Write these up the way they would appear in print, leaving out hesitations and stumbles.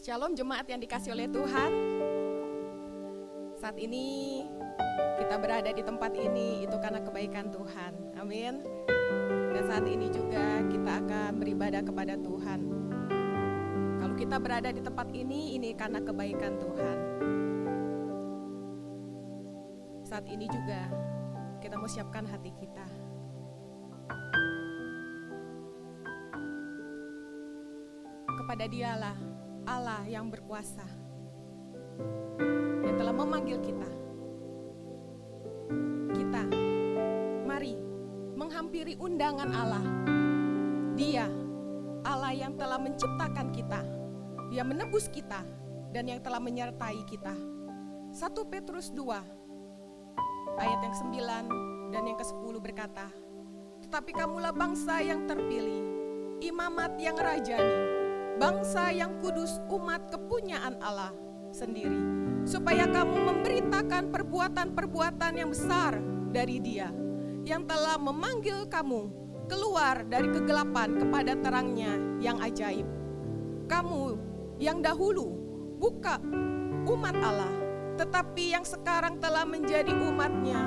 Shalom jemaat yang dikasih oleh Tuhan. Saat ini kita berada di tempat ini itu karena kebaikan Tuhan. Amin. Dan saat ini juga kita akan beribadah kepada Tuhan. Kalau kita berada di tempat ini karena kebaikan Tuhan. Saat ini juga kita mau siapkan hati kita. Kepada Dialah Allah yang berkuasa, yang telah memanggil kita. Kita, mari menghampiri undangan Allah. Dia, Allah yang telah menciptakan kita, yang menebus kita, dan yang telah menyertai kita. 1 Petrus 2, ayat yang 9 dan yang ke-10 berkata, tetapi kamulah bangsa yang terpilih, imamat yang rajani, bangsa yang kudus, umat kepunyaan Allah sendiri, supaya kamu memberitakan perbuatan-perbuatan yang besar dari Dia yang telah memanggil kamu keluar dari kegelapan kepada terangnya yang ajaib. Kamu yang dahulu bukan umat Allah, tetapi yang sekarang telah menjadi umat-Nya,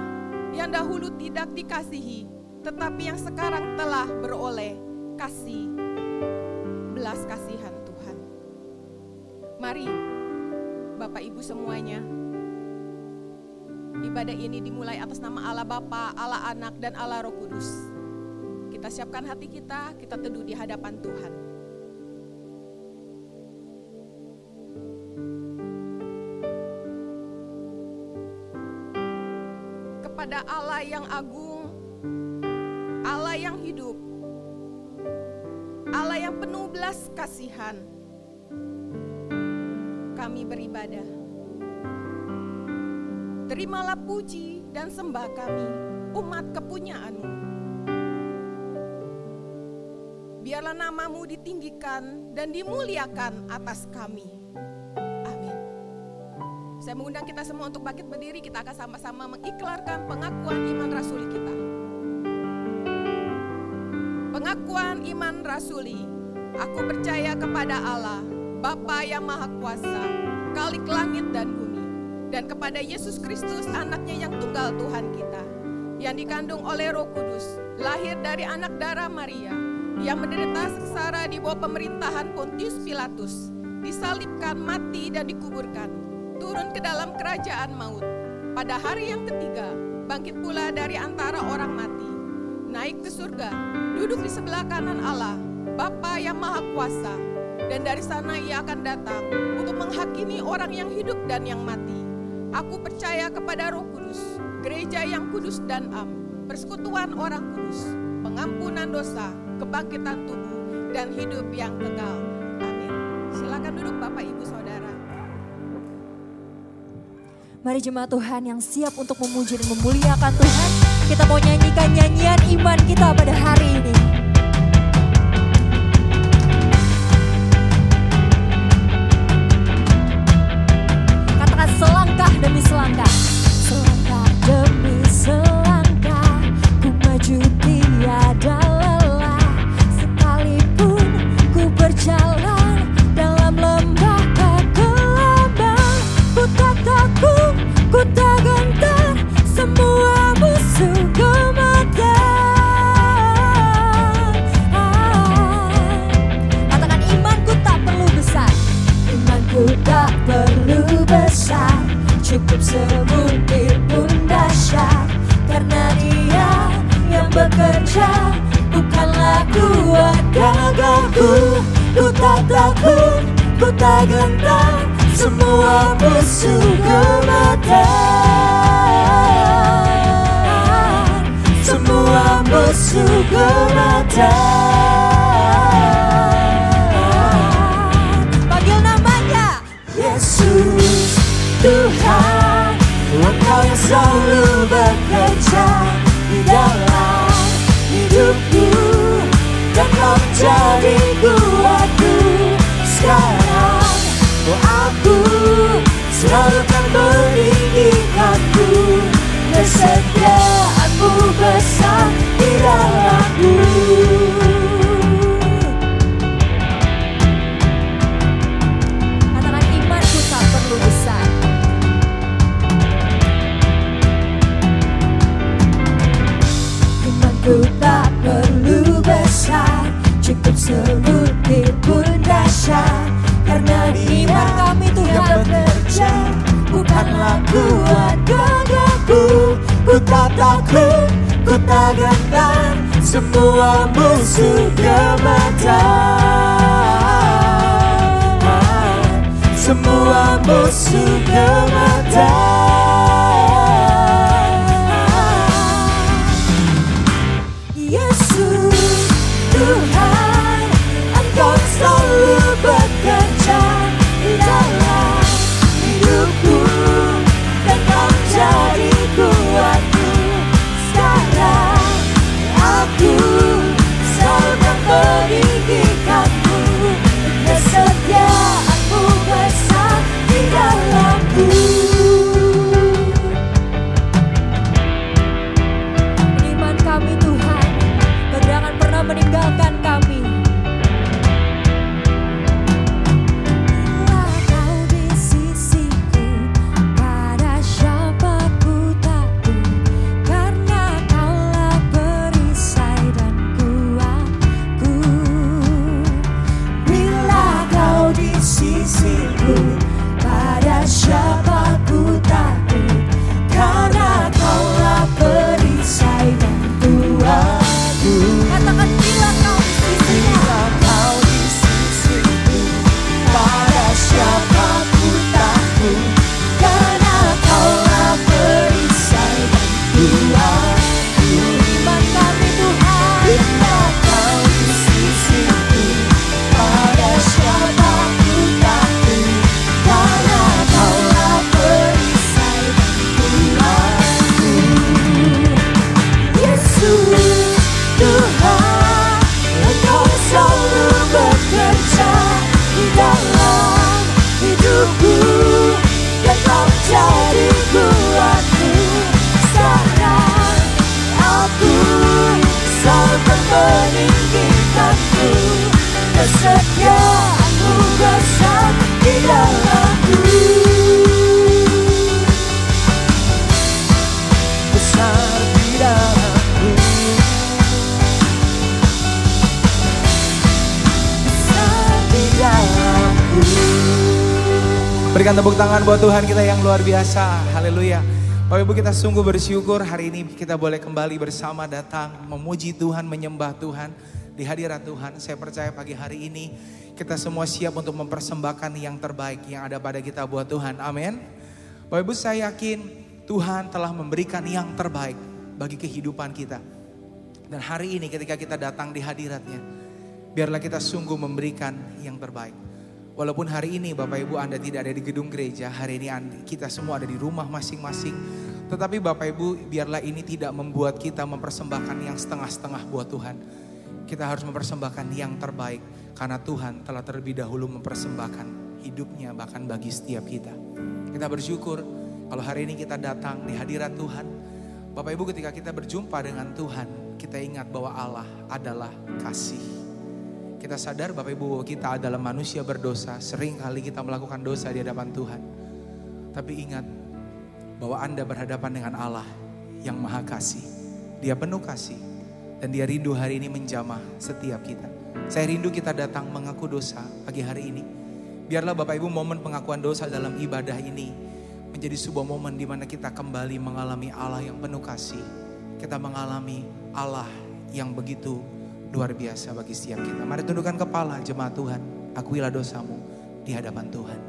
yang dahulu tidak dikasihi, tetapi yang sekarang telah beroleh kasih belas kasihan Tuhan. Mari Bapak Ibu semuanya, ibadah ini dimulai atas nama Allah Bapa, Allah Anak, dan Allah Roh Kudus. Kita siapkan hati kita teduh di hadapan Tuhan. Kepada Allah yang agung, Allah yang hidup, Allah yang penuh belas kasihan, kami beribadah. Terimalah puji dan sembah kami, umat kepunyaan-Mu. Biarlah nama-Mu ditinggikan dan dimuliakan atas kami. Amin. Saya mengundang kita semua untuk bangkit berdiri, kita akan sama-sama mengiklarkan pengakuan iman rasuli kita. Pengakuan iman rasuli, aku percaya kepada Allah, Bapa yang Maha Kuasa, Khalik langit dan bumi, dan kepada Yesus Kristus anaknya yang tunggal Tuhan kita, yang dikandung oleh Roh Kudus, lahir dari anak darah Maria, yang menderita sengsara di bawah pemerintahan Pontius Pilatus, disalibkan, mati dan dikuburkan, turun ke dalam kerajaan maut, pada hari yang ketiga, bangkit pula dari antara orang mati, naik ke surga, duduk di sebelah kanan Allah, Bapa yang Maha Kuasa, dan dari sana Ia akan datang untuk menghakimi orang yang hidup dan yang mati. Aku percaya kepada Roh Kudus, gereja yang kudus dan am, persekutuan orang kudus, pengampunan dosa, kebangkitan tubuh, dan hidup yang kekal. Amin. Silakan duduk Bapak Ibu Saudara. Mari jemaat Tuhan yang siap untuk memuji dan memuliakan Tuhan, kita mau nyanyikan nyanyian iman kita pada hari ini. Katakan selangkah demi selangkah, selangkah demi selangkah, ku maju tiada lelah, sekalipun ku berjalan dalam lembah kegelapan, ku tak takut, ku tak gentar, semua musuh gemetar. Katakan imanku tak perlu besar, imanku tak perlu besar, cukup sebutir pun dahsyat, karena Dia yang bekerja, bukanlah kuat gagahku. Ku tak takut, ku tak gentar, semua musuh gemetar, semua musuh gemetar. Panggil namanya Yesus Tuhan, Engkau yang selalu bekerja di dalam hidupku, dan Kau menjadi kuatku sekarang. Oh, aku selalu akan meninggikanku, kesetiaan-Mu besar di dalamku. bekerja, karena iman kami Tuhan bekerja. Bukanlah kuat gagahku, ku tak takut, ku tak gentar, semua musuh gemetar, semua musuh gemetar. Yesus Tuhan, Engkau selalu bekerja di dalam hidupku, dan Kau jadi kuatku. Sekarang aku selalu meninggikanmu, kesetiaanmu besar di dalamku. Iman kami Tuhan, Kau jangan pernah meninggalkan kami. Bila Kau di sisiku, pada siapa ku takut, karena Kaulah perisai dan kuatku. Bila Kau di sisiku, pada siapa ku takut, karena Kaulah perisai dan kuatku. Katakan bila Kau di sisiku, pada siapa ku takut, karena Kaulah perisai dan kuatku. Iman kami Tuhan, bila Kau di sisiku, pada siapa ku takut, karena Kaulah perisai dan kuatku. Yesus Tuhan, Engkau selalu bekerja di dalam hidupku, dan Kau jadi kuatku. Sekarang aku selalu meninggikanmu, kesetiaanmu besar di dalamku, besar di dalamku, besar di dalamku. Berikan tepuk tangan buat Tuhan kita yang luar biasa. Haleluya. Bapak Ibu, kita sungguh bersyukur hari ini kita boleh kembali bersama datang memuji Tuhan, menyembah Tuhan di hadirat Tuhan. Saya percaya pagi hari ini kita semua siap untuk mempersembahkan yang terbaik yang ada pada kita buat Tuhan. Amin. Bapak Ibu, saya yakin Tuhan telah memberikan yang terbaik bagi kehidupan kita. Dan hari ini ketika kita datang di hadiratnya, biarlah kita sungguh memberikan yang terbaik. Walaupun hari ini Bapak Ibu Anda tidak ada di gedung gereja, hari ini kita semua ada di rumah masing-masing. Tetapi Bapak Ibu, biarlah ini tidak membuat kita mempersembahkan yang setengah-setengah buat Tuhan. Kita harus mempersembahkan yang terbaik, karena Tuhan telah terlebih dahulu mempersembahkan hidupnya bahkan bagi setiap kita. Kita bersyukur kalau hari ini kita datang di hadirat Tuhan. Bapak Ibu, ketika kita berjumpa dengan Tuhan, kita ingat bahwa Allah adalah kasih. Kita sadar Bapak Ibu kita adalah manusia berdosa. Sering kali kita melakukan dosa di hadapan Tuhan. Tapi ingat bahwa Anda berhadapan dengan Allah yang maha kasih. Dia penuh kasih. Dan dia rindu hari ini menjamah setiap kita. Saya rindu kita datang mengaku dosa pagi hari ini. Biarlah Bapak Ibu momen pengakuan dosa dalam ibadah ini menjadi sebuah momen di mana kita kembali mengalami Allah yang penuh kasih. Kita mengalami Allah yang begitu luar biasa bagi setiap kita. Mari tundukkan kepala jemaat Tuhan. Akuilah dosamu di hadapan Tuhan.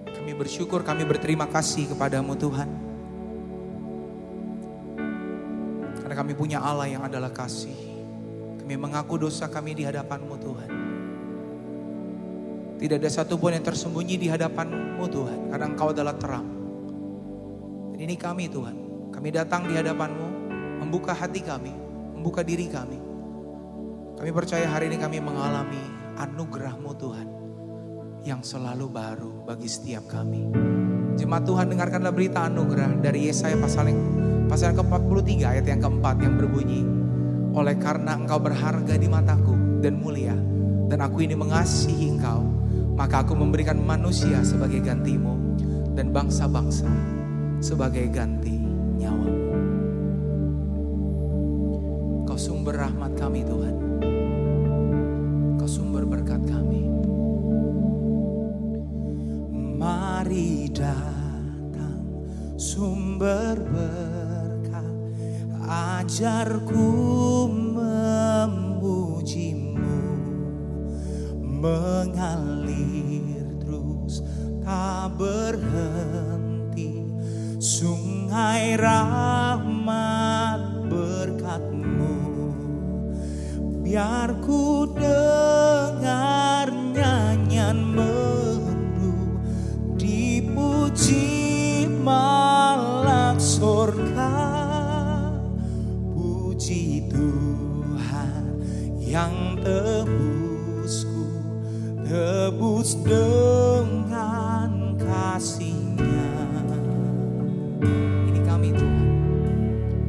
Kami bersyukur, kami berterima kasih kepadamu Tuhan. Karena kami punya Allah yang adalah kasih. Kami mengaku dosa kami di hadapanmu Tuhan. Tidak ada satupun yang tersembunyi di hadapanmu Tuhan. Karena Engkau adalah terang. Dan ini kami Tuhan. Kami datang di hadapan-Mu, membuka hati kami, membuka diri kami. Kami percaya hari ini kami mengalami anugerah-Mu Tuhan, yang selalu baru bagi setiap kami. Jemaat Tuhan, dengarkanlah berita anugerah dari Yesaya pasal yang ke-43 ayat yang keempat yang berbunyi, oleh karena Engkau berharga di mataku dan mulia, dan aku ini mengasihi Engkau, maka aku memberikan manusia sebagai gantimu, dan bangsa-bangsa sebagai ganti nyawamu. Kau sungguh sumber rahmat kami Tuhan. Engkau sumber berkat kami. Mari datang sumber berkat, ajarku memujimu, mengalir terus tak berhenti, sungai rahmat berkat-Mu. Biar ku dengar nyanyian merdu, dipuji malak surga. Puji Tuhan yang tebusku, tebus dengan kasih-Nya. Ini kami Tuhan,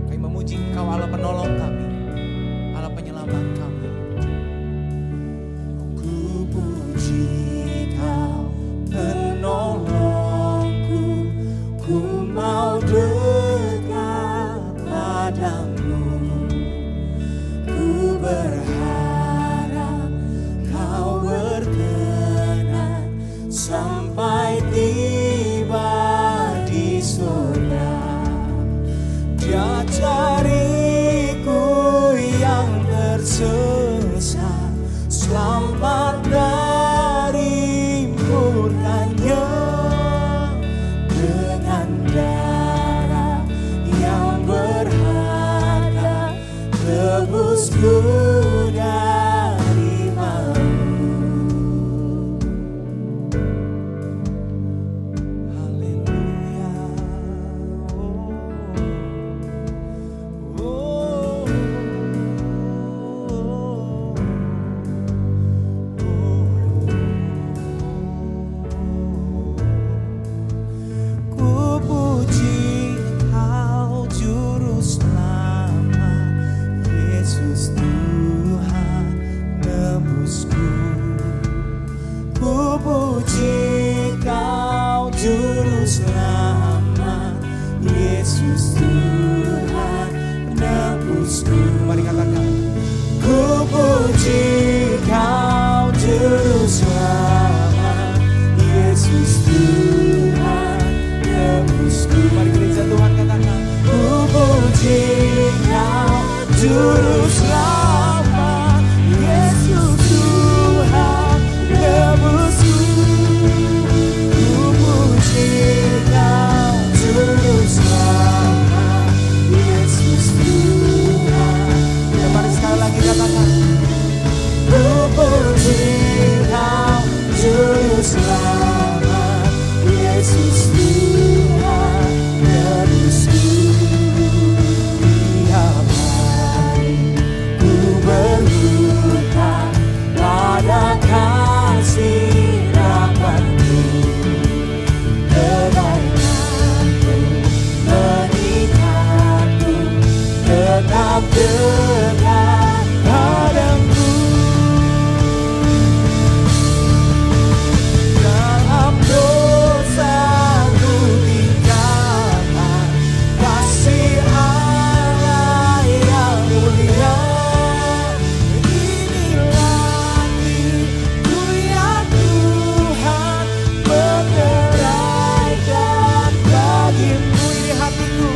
kami memuji Engkau Allah penolong kami, Allah penyelamat kami. Ku puji Kau penolongku, ku mau dekat padamu. Ku berharap Kau berkenan sampai tiba di surga. Diajariku yang tersesat, selamat dari murkanya. Dengan darah yang berharga, tebusku dari maut. Haleluya. Ku puji Kau juru selamat, Yesus Tuhan nebusku. Ku puji Kau juru selamat, Yesus Tuhan nebusku. Mari katakan. Ku puji Kau juru selamat, Yesus Tuhan nebusku. Mari gereja Tuhan katakan. Ku puji Kau juru selamat, Yesus Tuhan nebusku. Ku puji Kau juru selamat, Yesus Tuhan. Ya, mari sekali lagi katakan. Ku puji Kau juru selamat, Yesus Tuhan nebusku. Tiap hari ku berhutang pada kasih rahmat-Mu. Kebaikan-Mu mengikatku, tetap dekat padamu. Dalam dosaku tinggalkan kasih Allah yang mulia. Inilah hidupku ya Tuhan, meneraikan bagi-Mu. Ini hatiku,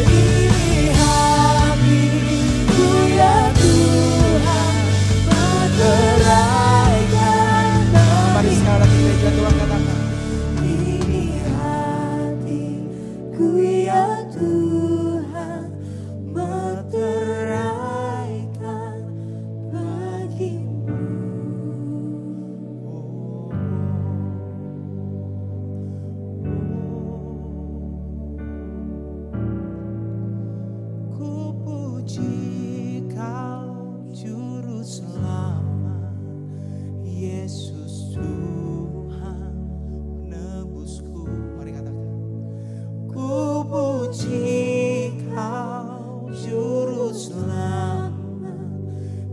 ini hatiku ya Tuhan, meneraikan. Mari sekarang gereja Tuhan katakan. Ini hatiku ya Tuhan, meneraikan bagi-Mu. Ku puji Kau juru selamat, Yesus Tuhan menebusku. Mari katakan. Ku puji Kau juru selamat,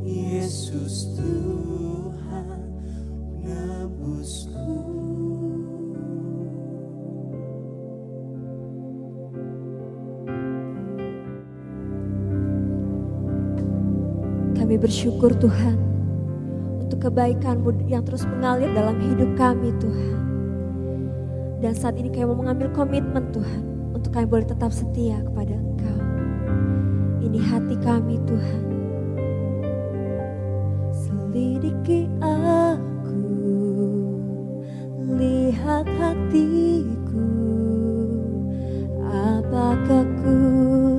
Yesus Tuhan menebusku. Kami bersyukur Tuhan untuk kebaikan-Mu yang terus mengalir dalam hidup kami Tuhan. Dan saat ini kami mau mengambil komitmen Tuhan untuk kami boleh tetap setia kepada Engkau. Ini hati kami Tuhan. Selidiki aku, lihat hatiku, apakah ku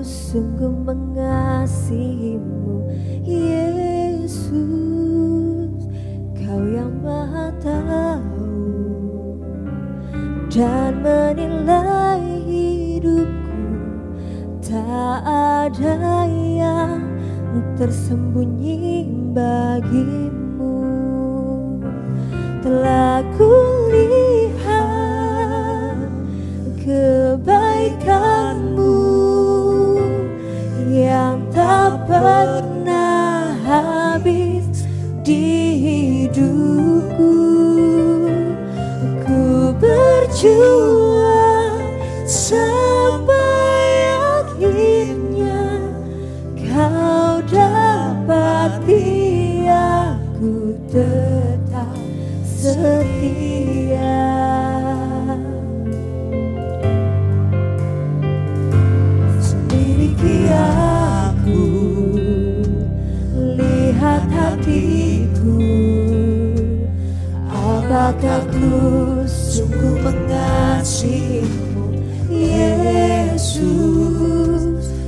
sungguh mengasihi-Mu Yesus. Kau yang Maha tahu dan menilai hidupku, tak ada yang tersembunyi bagimu. Telah kulihat kebaikan-Mu yang tak pernah habis di hidupku. Ku berjuang sampai akhirnya Kau dapati aku tetap setia. Selidiki aku, lihat hatiku, apakah ku sungguh mengasihi-Mu Yesus.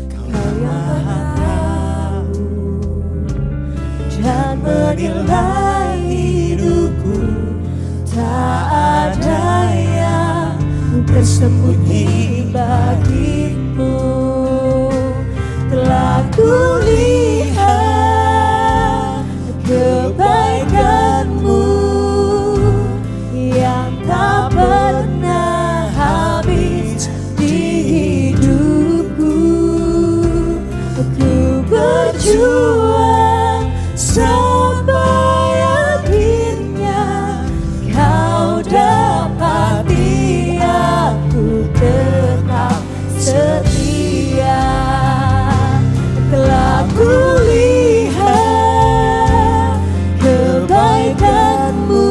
Kau yang Maha tahu dan menilai hidupku, tak ada yang tersembunyi bagimu. Telah kulihat kebaikan-Mu yang tak pernah habis di hidupku. Ku berjuang sampai akhirnya Kau dapati aku tetap setia. Telah kulihat kebaikan-Mu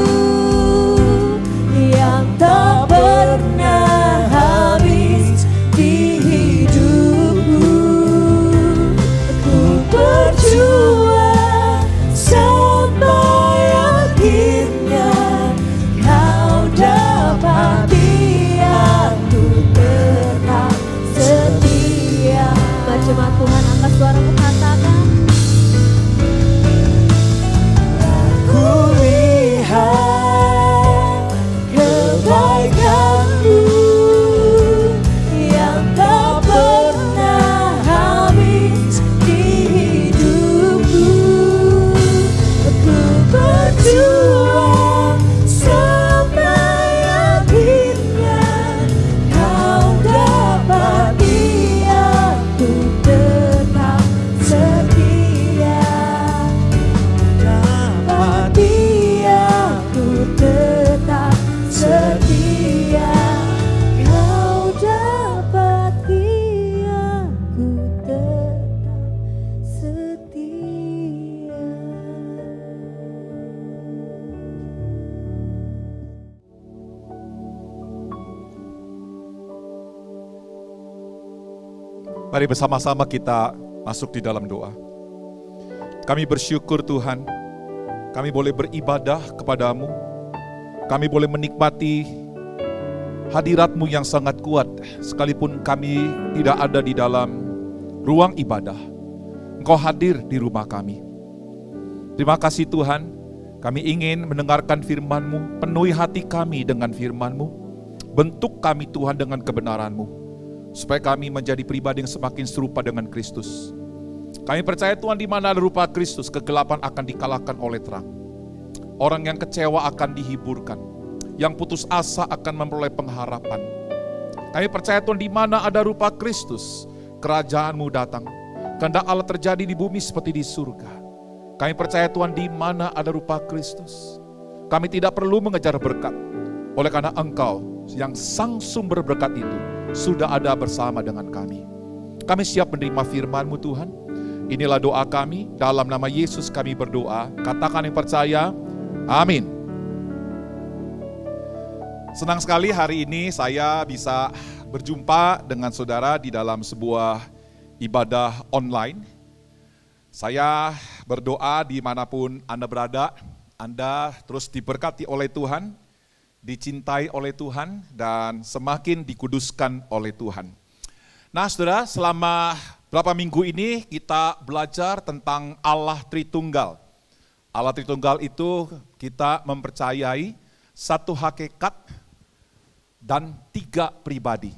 yang tak pernah habis di hidupku. Ku berjuang sampai akhirnya Kau dapati aku tetap setia. Jemaat Tuhan, angkat suaramu, katakan. Kulihat kebaikan-Mu yang tak pernah habis di hidupku. Ku berjuang sampai akhirnya Kau dapati aku tetap setia. Dapati aku tetap setia. Kau dapati aku tetap setia. Mari bersama-sama kita masuk di dalam doa. Kami bersyukur Tuhan, kami boleh beribadah kepadamu, kami boleh menikmati hadirat-Mu yang sangat kuat, sekalipun kami tidak ada di dalam ruang ibadah. Engkau hadir di rumah kami. Terima kasih Tuhan, kami ingin mendengarkan firman-Mu, penuhi hati kami dengan firman-Mu, bentuk kami Tuhan dengan kebenaran-Mu, supaya kami menjadi pribadi yang semakin serupa dengan Kristus. Kami percaya Tuhan, di mana ada rupa Kristus, kegelapan akan dikalahkan oleh terang. Orang yang kecewa akan dihiburkan, yang putus asa akan memperoleh pengharapan. Kami percaya Tuhan, di mana ada rupa Kristus, kerajaan-Mu datang. Kehendak Allah terjadi di bumi seperti di surga. Kami percaya Tuhan, di mana ada rupa Kristus, kami tidak perlu mengejar berkat, oleh karena Engkau yang sang sumber berkat itu sudah ada bersama dengan kami. Kami siap menerima firman-Mu Tuhan. Inilah doa kami, dalam nama Yesus kami berdoa. Katakan yang percaya, amin. Senang sekali hari ini saya bisa berjumpa dengan saudara di dalam sebuah ibadah online. Saya berdoa dimanapun Anda berada, Anda terus diberkati oleh Tuhan, dicintai oleh Tuhan, dan semakin dikuduskan oleh Tuhan. Nah saudara, selama beberapa minggu ini kita belajar tentang Allah Tritunggal. Allah Tritunggal itu kita mempercayai satu hakikat dan tiga pribadi.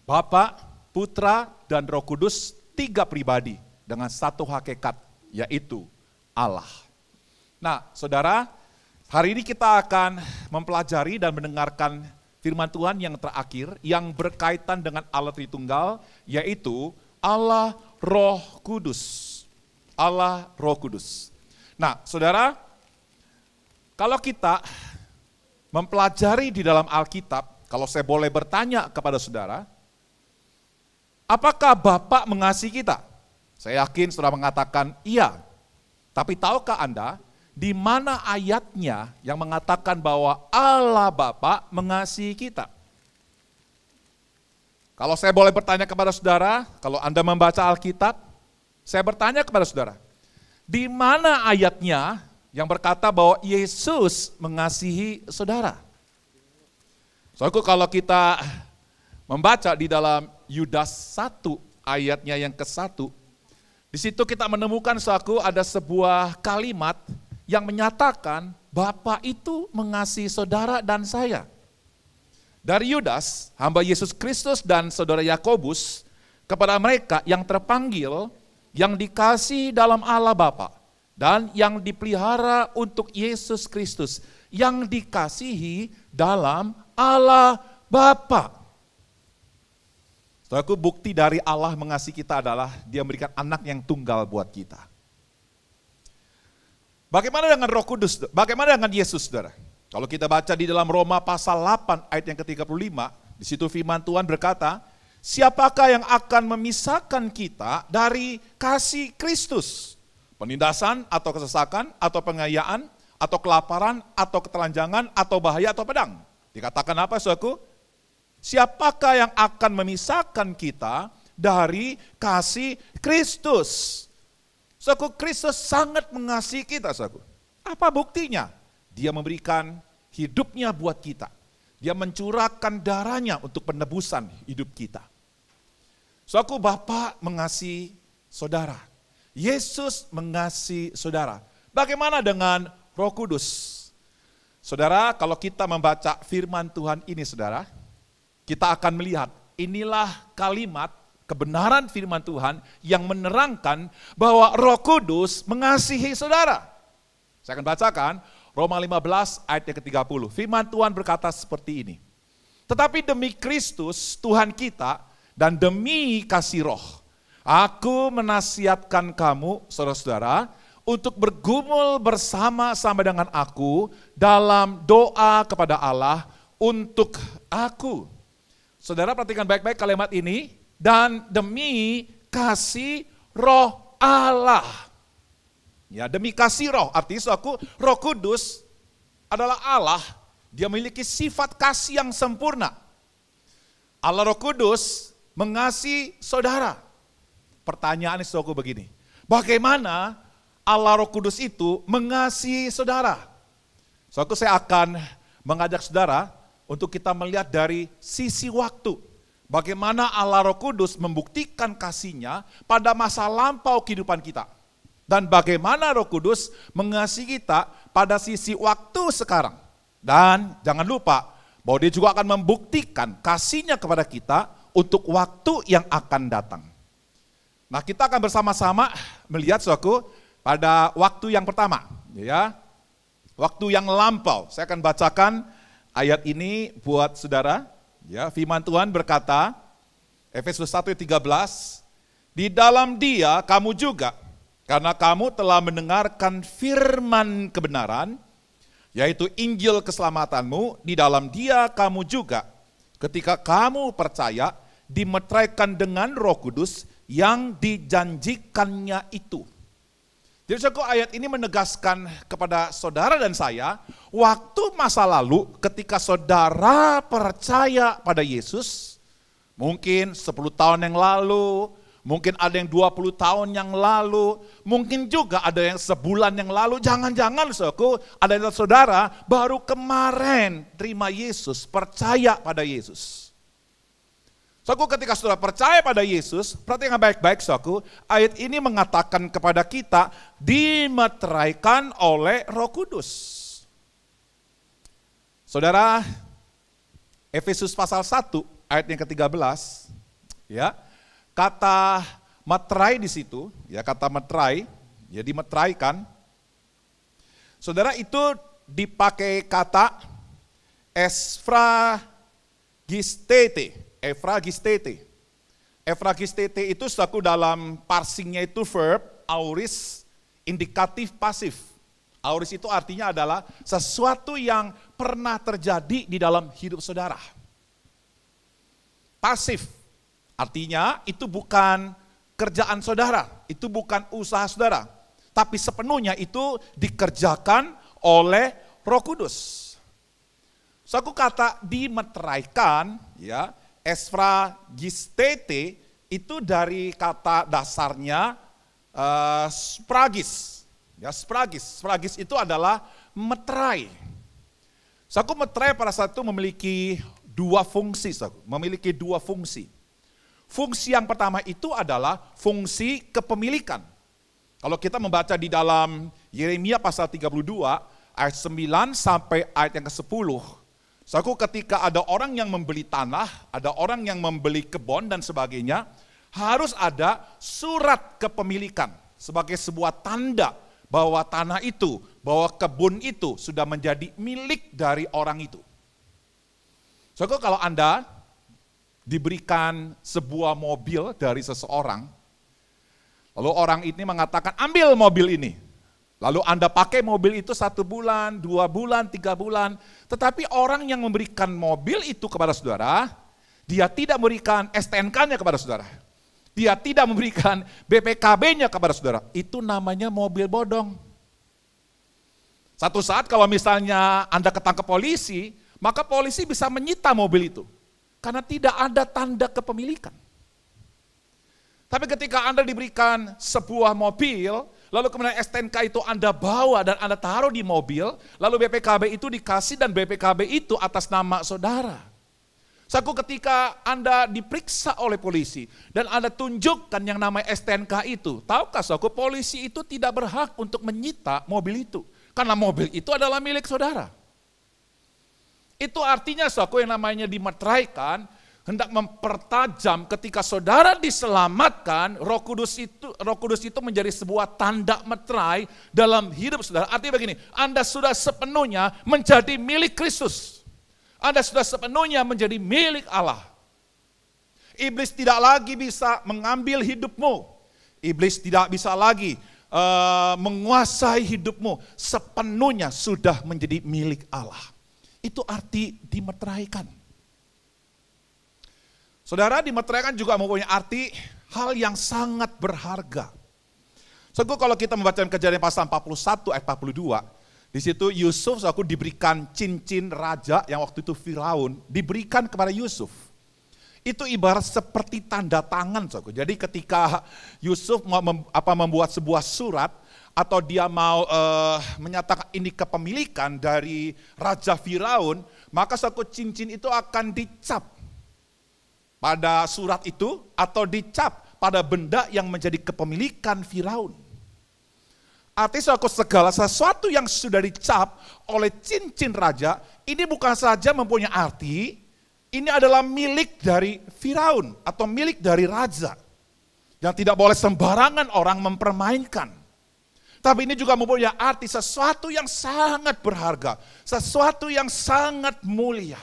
Bapa, Putra, dan Roh Kudus, tiga pribadi dengan satu hakikat, yaitu Allah. Nah saudara, hari ini kita akan mempelajari dan mendengarkan firman Tuhan yang terakhir yang berkaitan dengan Allah Tritunggal, yaitu Allah Roh Kudus. Allah Roh Kudus. Nah, saudara, kalau kita mempelajari di dalam Alkitab, kalau saya boleh bertanya kepada saudara, apakah Bapa mengasihi kita? Saya yakin saudara mengatakan iya. Tapi tahukah Anda, di mana ayatnya yang mengatakan bahwa Allah Bapa mengasihi kita? Kalau saya boleh bertanya kepada saudara, kalau Anda membaca Alkitab, saya bertanya kepada saudara, di mana ayatnya yang berkata bahwa Yesus mengasihi saudara? Soalnya kalau kita membaca di dalam Yudas 1 ayatnya yang ke-1, di situ kita menemukan ada sebuah kalimat yang menyatakan Bapa itu mengasihi saudara dan saya. Dari Yudas, hamba Yesus Kristus dan saudara Yakobus, kepada mereka yang terpanggil, yang dikasihi dalam Allah Bapa, dan yang dipelihara untuk Yesus Kristus, yang dikasihi dalam Allah Bapa. Saudaraku, bukti dari Allah mengasihi kita adalah Dia memberikan anak yang tunggal buat kita. Bagaimana dengan Roh Kudus? Bagaimana dengan Yesus, saudara? Kalau kita baca di dalam Roma pasal 8 ayat yang ke-35, di situ firman Tuhan berkata, siapakah yang akan memisahkan kita dari kasih Kristus? Penindasan atau kesesakan atau pengayaan atau kelaparan atau ketelanjangan atau bahaya atau pedang? Dikatakan apa, saudaraku? Siapakah yang akan memisahkan kita dari kasih Kristus? Saudaraku, Kristus sangat mengasihi kita, saudaraku. Apa buktinya? Dia memberikan hidupnya buat kita. Dia mencurahkan darahnya untuk penebusan hidup kita. Saudaraku, Bapa mengasihi saudara. Yesus mengasihi saudara. Bagaimana dengan Roh Kudus? Saudara, kalau kita membaca firman Tuhan ini, saudara, kita akan melihat inilah kalimat kebenaran firman Tuhan yang menerangkan bahwa Roh Kudus mengasihi saudara. Saya akan bacakan Roma 15 ayat yang ke-30. Firman Tuhan berkata seperti ini. Tetapi demi Kristus Tuhan kita dan demi kasih Roh, aku menasihatkan kamu, saudara-saudara, untuk bergumul bersama-sama dengan aku dalam doa kepada Allah untuk aku. Saudara, perhatikan baik-baik kalimat ini. Dan demi kasih Roh Allah. Ya, demi kasih Roh, artinya Roh Kudus adalah Allah. Dia memiliki sifat kasih yang sempurna. Allah Roh Kudus mengasihi saudara. Pertanyaannya saudaraku begini, bagaimana Allah Roh Kudus itu mengasihi saudara? Saudaraku, saya akan mengajak saudara untuk kita melihat dari sisi waktu. Bagaimana Allah Roh Kudus membuktikan kasih-Nya pada masa lampau kehidupan kita. Dan bagaimana Roh Kudus mengasihi kita pada sisi waktu sekarang. Dan jangan lupa bahwa Dia juga akan membuktikan kasih-Nya kepada kita untuk waktu yang akan datang. Nah, kita akan bersama-sama melihat saudaraku pada waktu yang pertama. Ya, waktu yang lampau. Saya akan bacakan ayat ini buat saudara. Ya, firman Tuhan berkata, Efesus 1:13, di dalam Dia kamu juga, karena kamu telah mendengarkan firman kebenaran, yaitu Injil keselamatanmu, di dalam Dia kamu juga, ketika kamu percaya, dimeteraikan dengan Roh Kudus yang dijanjikannya itu. Jadi saudaraku, ayat ini menegaskan kepada saudara dan saya, waktu masa lalu ketika saudara percaya pada Yesus, mungkin 10 tahun yang lalu, mungkin ada yang 20 tahun yang lalu, mungkin juga ada yang sebulan yang lalu, jangan-jangan saudaraku, ada yang saudara baru kemarin terima Yesus, percaya pada Yesus. Saudaraku, ketika saudara percaya pada Yesus, perhatikan baik-baik saudaraku, ayat ini mengatakan kepada kita, dimeteraikan oleh Roh Kudus. Saudara, Efesus pasal 1 ayat yang ke-13, ya, kata meterai di situ, ya kata meterai, ya dimeteraikan. Saudara, itu dipakai kata Ephragistete. Ephragistete itu saudaraku dalam parsingnya itu verb, aorist, indikatif pasif. Aorist itu artinya adalah sesuatu yang pernah terjadi di dalam hidup saudara. Pasif, artinya itu bukan kerjaan saudara, itu bukan usaha saudara, tapi sepenuhnya itu dikerjakan oleh Roh Kudus. Suatu kata dimeteraikan, ya, Ephragistete itu dari kata dasarnya spragis. Ya, spragis itu adalah meterai. Suatu meterai pada saat itu memiliki dua fungsi. Fungsi yang pertama itu adalah fungsi kepemilikan. Kalau kita membaca di dalam Yeremia pasal 32 ayat 9 sampai ayat yang ke-10. Saudaraku, ketika ada orang yang membeli tanah, ada orang yang membeli kebun dan sebagainya, harus ada surat kepemilikan sebagai sebuah tanda bahwa tanah itu, bahwa kebun itu sudah menjadi milik dari orang itu. Saudaraku, kalau Anda diberikan sebuah mobil dari seseorang, lalu orang ini mengatakan ambil mobil ini. Lalu Anda pakai mobil itu 1 bulan, 2 bulan, 3 bulan. Tetapi orang yang memberikan mobil itu kepada saudara, dia tidak memberikan STNK-nya kepada saudara. Dia tidak memberikan BPKB-nya kepada saudara. Itu namanya mobil bodong. Satu saat kalau misalnya Anda ketangkep polisi, maka polisi bisa menyita mobil itu. Karena tidak ada tanda kepemilikan. Tapi ketika Anda diberikan sebuah mobil, lalu kemudian STNK itu Anda bawa dan Anda taruh di mobil, lalu BPKB itu dikasih dan BPKB itu atas nama saudara. Suatu ketika Anda diperiksa oleh polisi dan Anda tunjukkan yang namanya STNK itu, tahukah saudara, polisi itu tidak berhak untuk menyita mobil itu. Karena mobil itu adalah milik saudara. Itu artinya saudara, yang namanya dimeteraikan, hendak mempertajam ketika saudara diselamatkan, Roh Kudus itu menjadi sebuah tanda meterai dalam hidup saudara. Artinya begini, Anda sudah sepenuhnya menjadi milik Kristus. Anda sudah sepenuhnya menjadi milik Allah. Iblis tidak lagi bisa mengambil hidupmu. Iblis tidak bisa lagi menguasai hidupmu. Sepenuhnya sudah menjadi milik Allah. Itu arti dimeteraikan. Saudara, dimeteraikan juga mempunyai arti hal yang sangat berharga. Saudara, kalau kita membaca Kejadian pasal 41 ayat 42, di situ Yusuf saudara diberikan cincin raja yang waktu itu Firaun diberikan kepada Yusuf. Itu ibarat seperti tanda tangan saudara. Jadi ketika Yusuf membuat sebuah surat atau dia mau menyatakan ini kepemilikan dari Raja Firaun, maka saudara cincin itu akan dicap pada surat itu atau dicap pada benda yang menjadi kepemilikan Firaun. Artinya segala sesuatu yang sudah dicap oleh cincin raja, ini bukan saja mempunyai arti, ini adalah milik dari Firaun atau milik dari raja. Yang tidak boleh sembarangan orang mempermainkan. Tapi ini juga mempunyai arti sesuatu yang sangat berharga, sesuatu yang sangat mulia.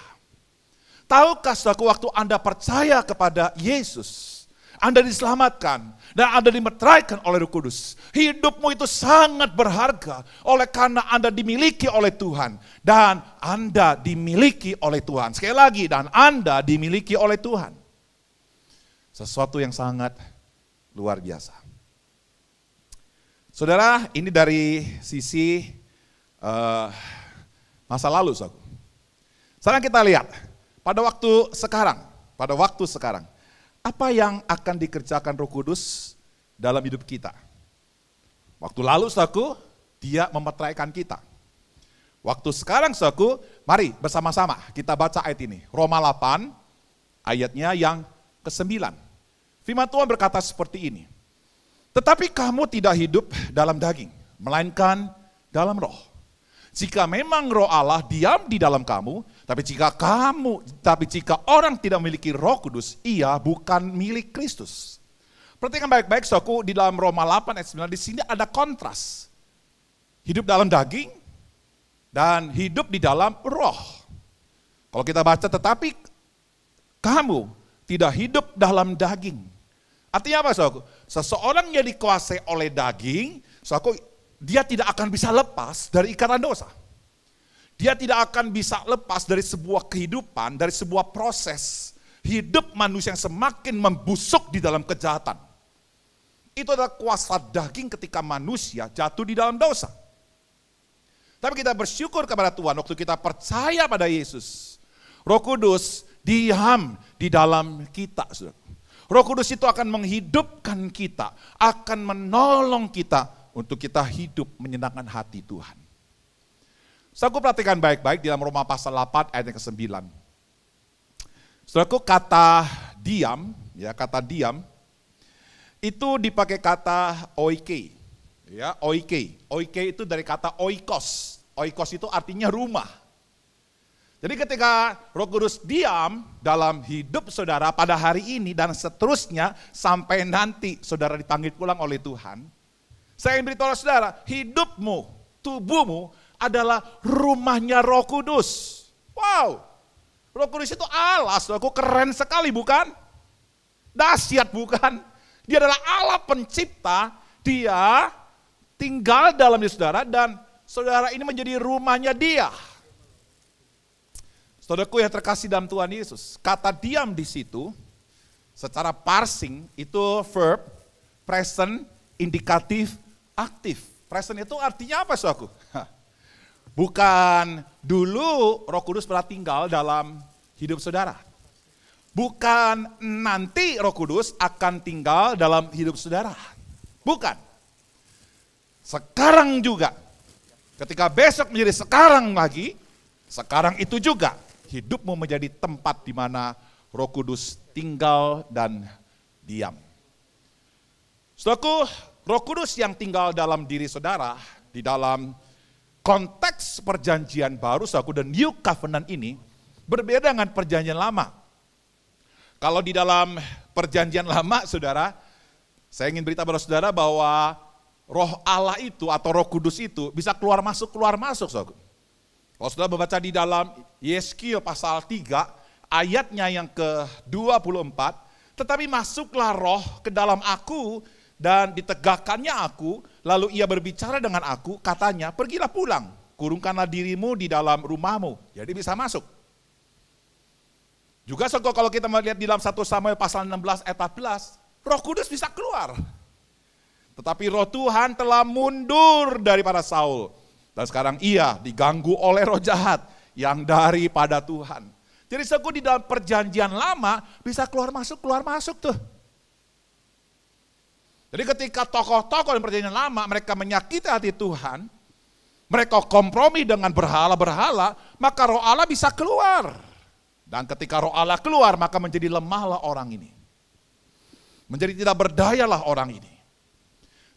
Tahukah saudara, waktu Anda percaya kepada Yesus, Anda diselamatkan dan Anda dimeteraikan oleh Roh Kudus. Hidupmu itu sangat berharga oleh karena Anda dimiliki oleh Tuhan dan Anda dimiliki oleh Tuhan. Sekali lagi, dan Anda dimiliki oleh Tuhan. Sesuatu yang sangat luar biasa. Saudara, ini dari sisi masa lalu, saudara. Sekarang kita lihat, pada waktu sekarang, apa yang akan dikerjakan Roh Kudus dalam hidup kita? Waktu lalu, saudaraku, dia memeteraikan kita. Waktu sekarang, saudaraku, mari bersama-sama kita baca ayat ini. Roma 8, ayatnya yang ke-9. Firman Tuhan berkata seperti ini. Tetapi kamu tidak hidup dalam daging, melainkan dalam roh. Jika memang roh Allah diam di dalam kamu, tapi jika orang tidak memiliki Roh Kudus, ia bukan milik Kristus. Perhatikan baik-baik, saudaraku, di dalam Roma 8 ayat 9, di sini ada kontras. Hidup dalam daging dan hidup di dalam roh. Kalau kita baca, tetapi kamu tidak hidup dalam daging. Artinya apa, saudaraku? Seseorang yang dikuasai oleh daging, saudaraku, dia tidak akan bisa lepas dari ikatan dosa. Dia tidak akan bisa lepas dari sebuah kehidupan, dari sebuah proses hidup manusia yang semakin membusuk di dalam kejahatan. Itu adalah kuasa daging ketika manusia jatuh di dalam dosa. Tapi kita bersyukur kepada Tuhan waktu kita percaya pada Yesus. Roh Kudus diam di dalam kita. Roh Kudus itu akan menghidupkan kita, akan menolong kita untuk kita hidup menyenangkan hati Tuhan. Saudaraku, perhatikan baik-baik di dalam Roma pasal 8 ayat yang ke-9. Saudaraku, kata diam itu dipakai kata oike. Ya, oike. Oike itu dari kata oikos. Oikos itu artinya rumah. Jadi ketika Roh Kudus diam dalam hidup saudara pada hari ini dan seterusnya sampai nanti saudara dipanggil pulang oleh Tuhan, saya ingin beritahu saudara, hidupmu, tubuhmu adalah rumahnya Roh Kudus. Wow, Roh Kudus itu Allah, saudaraku, keren sekali bukan? Dahsyat bukan? Dia adalah Allah pencipta, dia tinggal dalam diri saudara dan saudara ini menjadi rumahnya dia. Saudaraku yang terkasih dalam Tuhan Yesus, kata diam di situ secara parsing itu verb, present, indikatif, aktif. Present itu artinya apa, saudaraku? Bukan dulu Roh Kudus pernah tinggal dalam hidup saudara. Bukan nanti Roh Kudus akan tinggal dalam hidup saudara. Bukan. Sekarang juga. Ketika besok menjadi sekarang lagi, sekarang itu juga hidupmu menjadi tempat di mana Roh Kudus tinggal dan diam. Saudaraku, Roh Kudus yang tinggal dalam diri saudara, di dalam konteks perjanjian baru, saudaraku, dan New Covenant ini berbeda dengan perjanjian lama. Kalau di dalam perjanjian lama, saudara, saya ingin beritahu pada saudara bahwa Roh Allah itu atau Roh Kudus itu bisa keluar masuk, saudaraku. Kalau saudara membaca di dalam Yeskiel pasal 3, ayatnya yang ke-24, tetapi masuklah roh ke dalam aku dan ditegakkannya aku, lalu ia berbicara dengan aku, katanya, pergilah pulang, kurungkanlah dirimu di dalam rumahmu. Jadi bisa masuk. Juga kalau kita melihat di dalam 1 Samuel pasal 16 ayat 14, Roh Kudus bisa keluar. Tetapi roh Tuhan telah mundur daripada Saul. Dan sekarang ia diganggu oleh roh jahat yang daripada Tuhan. Jadi di dalam perjanjian lama bisa keluar masuk tuh. Jadi ketika tokoh-tokoh di perjanjian lama mereka menyakiti hati Tuhan, mereka kompromi dengan berhala-berhala, maka roh Allah bisa keluar. Dan ketika roh Allah keluar, maka menjadi lemahlah orang ini. Menjadi tidak berdayalah orang ini.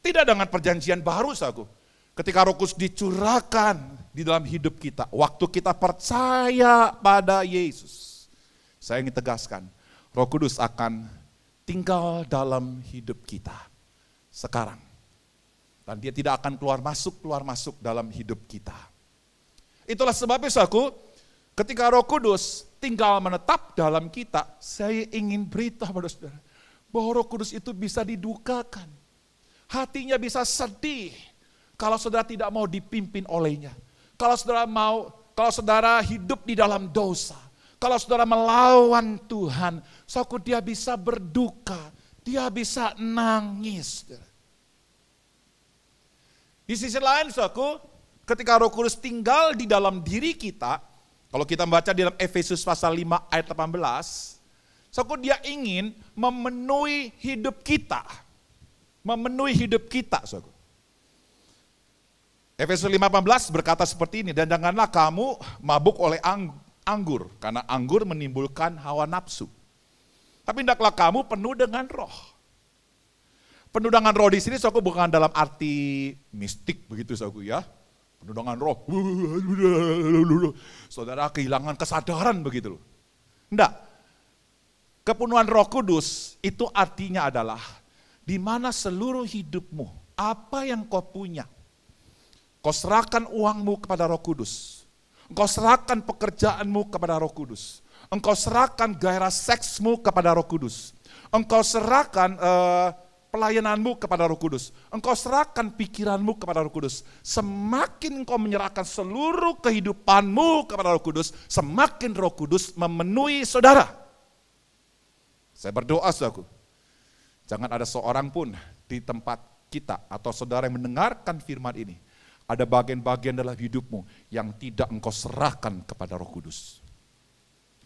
Tidak dengan perjanjian baru, saudaraku. Ketika Roh Kudus dicurahkan di dalam hidup kita, waktu kita percaya pada Yesus, saya ingin tegaskan, Roh Kudus akan tinggal dalam hidup kita sekarang. Dan dia tidak akan keluar masuk dalam hidup kita. Itulah sebabnya, saudaraku, ketika Roh Kudus tinggal menetap dalam kita, saya ingin beritahu pada saudara, bahwa Roh Kudus itu bisa didukakan. Hatinya bisa sedih kalau saudara tidak mau dipimpin olehnya. Kalau saudara hidup di dalam dosa. Kalau saudara melawan Tuhan, saudara, dia bisa berduka. dia bisa nangis. Di sisi lain, saudaraku, ketika Roh Kudus tinggal di dalam diri kita, kalau kita membaca di dalam Efesus pasal 5 ayat 18, saudaraku, dia ingin memenuhi hidup kita. Memenuhi hidup kita, saudaraku. Efesus 5:18 berkata seperti ini, dan janganlah kamu mabuk oleh anggur, karena anggur menimbulkan hawa nafsu. Tapi hendaklah kamu penuh dengan roh. Penuh dengan roh di sini, saudaraku, bukan dalam arti mistik begitu, saudaraku, ya. Penuh dengan roh. Saudara kehilangan kesadaran begitu loh. Enggak. Kepenuhan Roh Kudus itu artinya adalah di mana seluruh hidupmu, apa yang kau punya, kau serahkan uangmu kepada Roh Kudus. Engkau serahkan pekerjaanmu kepada Roh Kudus. Engkau serahkan gairah seksmu kepada Roh Kudus. Engkau serahkan pelayananmu kepada Roh Kudus. Engkau serahkan pikiranmu kepada Roh Kudus. Semakin engkau menyerahkan seluruh kehidupanmu kepada Roh Kudus, semakin Roh Kudus memenuhi saudara. Saya berdoa, saudaraku, jangan ada seorang pun di tempat kita atau saudara yang mendengarkan firman ini, ada bagian-bagian dalam hidupmu yang tidak engkau serahkan kepada Roh Kudus.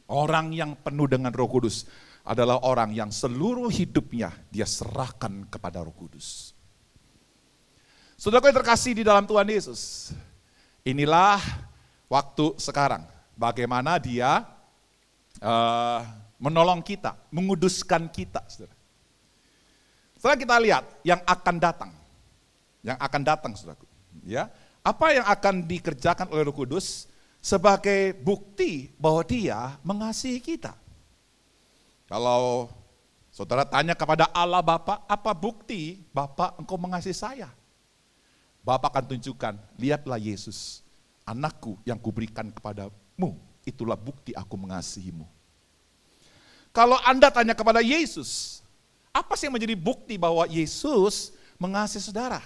Orang yang penuh dengan Roh Kudus adalah orang yang seluruh hidupnya dia serahkan kepada Roh Kudus. Saudaraku yang terkasih di dalam Tuhan Yesus, inilah waktu sekarang. Bagaimana dia menolong kita, menguduskan kita. Setelah kita lihat yang akan datang. Yang akan datang, saudaraku. Ya, apa yang akan dikerjakan oleh Roh Kudus sebagai bukti bahwa dia mengasihi kita. Kalau saudara tanya kepada Allah Bapa, apa bukti Bapa engkau mengasihi saya? Bapa akan tunjukkan, lihatlah Yesus, anakku yang kuberikan kepadamu, itulah bukti aku mengasihimu. Kalau Anda tanya kepada Yesus, apa sih yang menjadi bukti bahwa Yesus mengasihi saudara?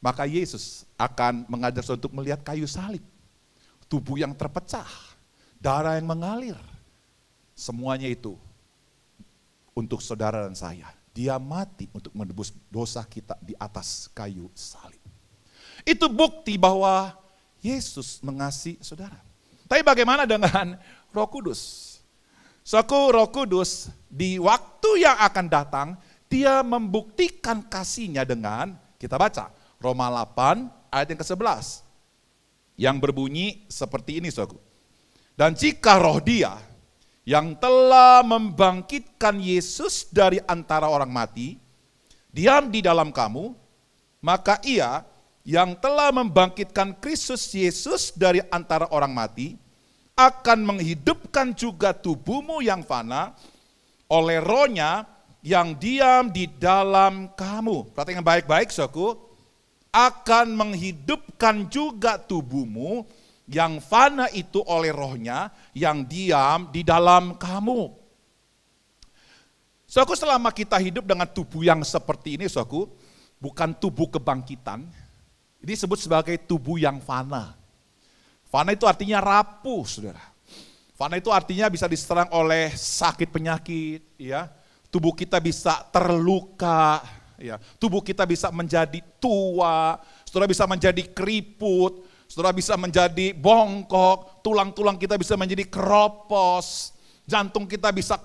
Maka Yesus akan mengajar saudara untuk melihat kayu salib, tubuh yang terpecah, darah yang mengalir. Semuanya itu untuk saudara dan saya. Dia mati untuk menebus dosa kita di atas kayu salib. Itu bukti bahwa Yesus mengasihi saudara. Tapi bagaimana dengan Roh Kudus? Roh Kudus di waktu yang akan datang, dia membuktikan kasihnya dengan, kita baca, Roma 8 ayat yang ke-11. Yang berbunyi seperti ini, saudaraku. Dan jika roh dia yang telah membangkitkan Yesus dari antara orang mati, diam di dalam kamu, maka ia yang telah membangkitkan Kristus Yesus dari antara orang mati, akan menghidupkan juga tubuhmu yang fana oleh rohnya yang diam di dalam kamu. Perhatikan baik-baik, saudaraku. Akan menghidupkan juga tubuhmu yang fana itu oleh rohnya yang diam di dalam kamu. Saudaraku, selama kita hidup dengan tubuh yang seperti ini, saudaraku, bukan tubuh kebangkitan, ini disebut sebagai tubuh yang fana. Fana itu artinya rapuh, saudara. Fana itu artinya bisa diserang oleh sakit penyakit, ya. Tubuh kita bisa terluka, ya, tubuh kita bisa menjadi tua, saudara bisa menjadi keriput, saudara bisa menjadi bongkok, tulang-tulang kita bisa menjadi keropos, jantung kita bisa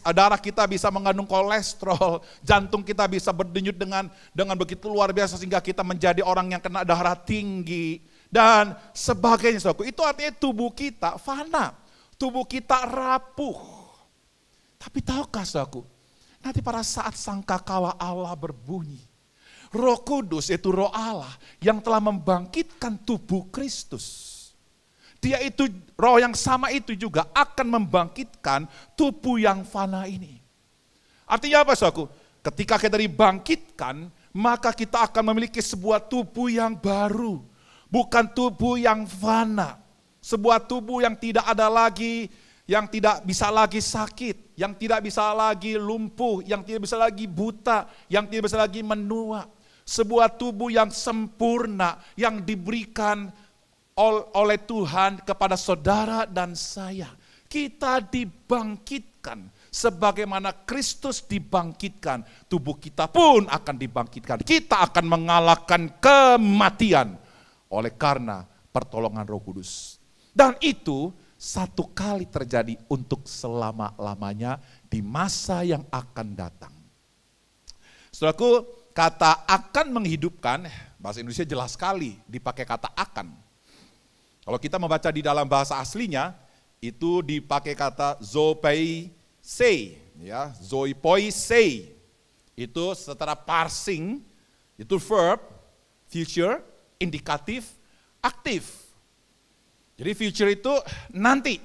darah kita bisa mengandung kolesterol, jantung kita bisa berdenyut dengan begitu luar biasa sehingga kita menjadi orang yang kena darah tinggi dan sebagainya. Saudara, itu artinya tubuh kita fana, tubuh kita rapuh. Tapi tahukah, saudaraku, nanti pada saat sangkakala Allah berbunyi, Roh Kudus itu Roh Allah yang telah membangkitkan tubuh Kristus. Dia itu, roh yang sama itu juga akan membangkitkan tubuh yang fana ini. Artinya apa, saudaraku? Ketika kita dibangkitkan, maka kita akan memiliki sebuah tubuh yang baru. Bukan tubuh yang fana. Sebuah tubuh yang tidak ada lagi, yang tidak bisa lagi sakit, yang tidak bisa lagi lumpuh, yang tidak bisa lagi buta, yang tidak bisa lagi menua. Sebuah tubuh yang sempurna, yang diberikan oleh Tuhan kepada saudara dan saya. Kita dibangkitkan Sebagaimana Kristus dibangkitkan, tubuh kita pun akan dibangkitkan. Kita akan mengalahkan kematian oleh karena pertolongan Roh Kudus. Dan itu satu kali terjadi untuk selama-lamanya di masa yang akan datang. Saudaraku, kata akan menghidupkan, bahasa Indonesia jelas sekali dipakai kata akan. Kalau kita membaca di dalam bahasa aslinya, itu dipakai kata zopai sei, ya, zoipoi sei. Itu setelah parsing, itu verb, future, indikatif, aktif. Jadi future itu nanti,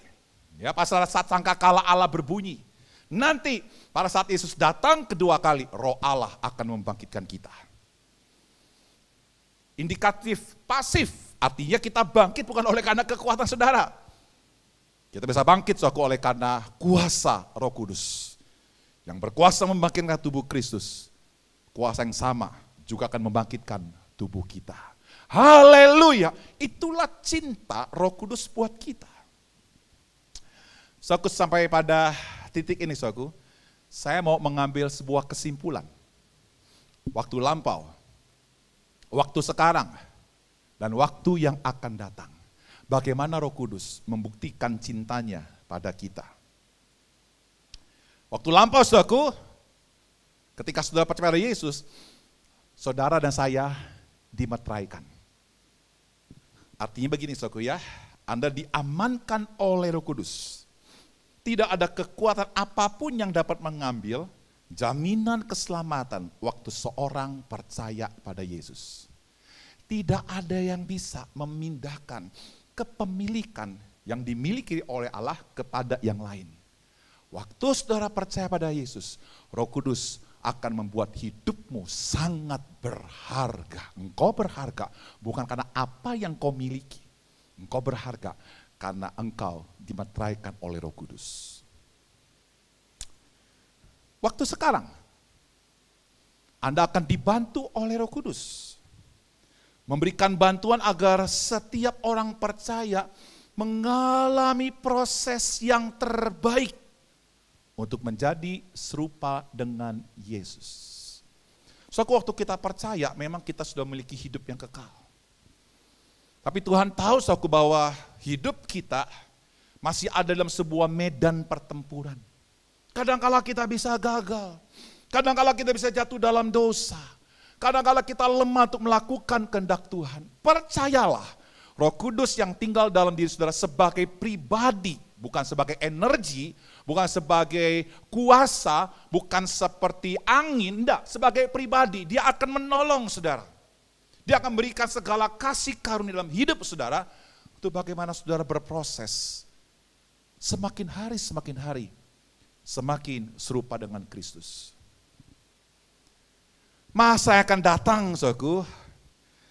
ya, pada saat sangkakala Allah berbunyi. Nanti pada saat Yesus datang kedua kali, Roh Allah akan membangkitkan kita. Indikatif, pasif, artinya kita bangkit bukan oleh karena kekuatan saudara. Kita bisa bangkit oleh karena kuasa Roh Kudus. Yang berkuasa membangkitkan tubuh Kristus. Kuasa yang sama juga akan membangkitkan tubuh kita. Haleluya, itulah cinta Roh Kudus buat kita. Saudaraku, sampai pada titik ini saudaraku, saya mau mengambil sebuah kesimpulan. Waktu lampau, waktu sekarang, dan waktu yang akan datang. Bagaimana Roh Kudus membuktikan cintanya pada kita. Waktu lampau saudaraku, ketika saudara percaya pada Yesus, saudara dan saya dimeteraikan. Artinya begini saudaraku ya, Anda diamankan oleh Roh Kudus. Tidak ada kekuatan apapun yang dapat mengambil jaminan keselamatan waktu seorang percaya pada Yesus. Tidak ada yang bisa memindahkan kepemilikan yang dimiliki oleh Allah kepada yang lain. Waktu saudara percaya pada Yesus, Roh Kudus akan membuat hidupmu sangat berharga. Engkau berharga bukan karena apa yang kau miliki. Engkau berharga karena engkau dimeteraikan oleh Roh Kudus. Waktu sekarang, Anda akan dibantu oleh Roh Kudus. Memberikan bantuan agar setiap orang percaya mengalami proses yang terbaik untuk menjadi serupa dengan Yesus. Waktu kita percaya memang kita sudah memiliki hidup yang kekal. Tapi Tuhan tahu bahwa hidup kita masih ada dalam sebuah medan pertempuran. Kadang-kala kita bisa gagal, kadang-kala kita bisa jatuh dalam dosa. Kadang-kala kita lemah untuk melakukan kehendak Tuhan. Percayalah, Roh Kudus yang tinggal dalam diri saudara sebagai pribadi, bukan sebagai energi, bukan sebagai kuasa, bukan seperti angin, enggak, sebagai pribadi. Dia akan menolong saudara. Dia akan berikan segala kasih karunia dalam hidup saudara, untuk bagaimana saudara berproses. Semakin hari, semakin serupa dengan Kristus. Masa yang akan datang, saudaraku,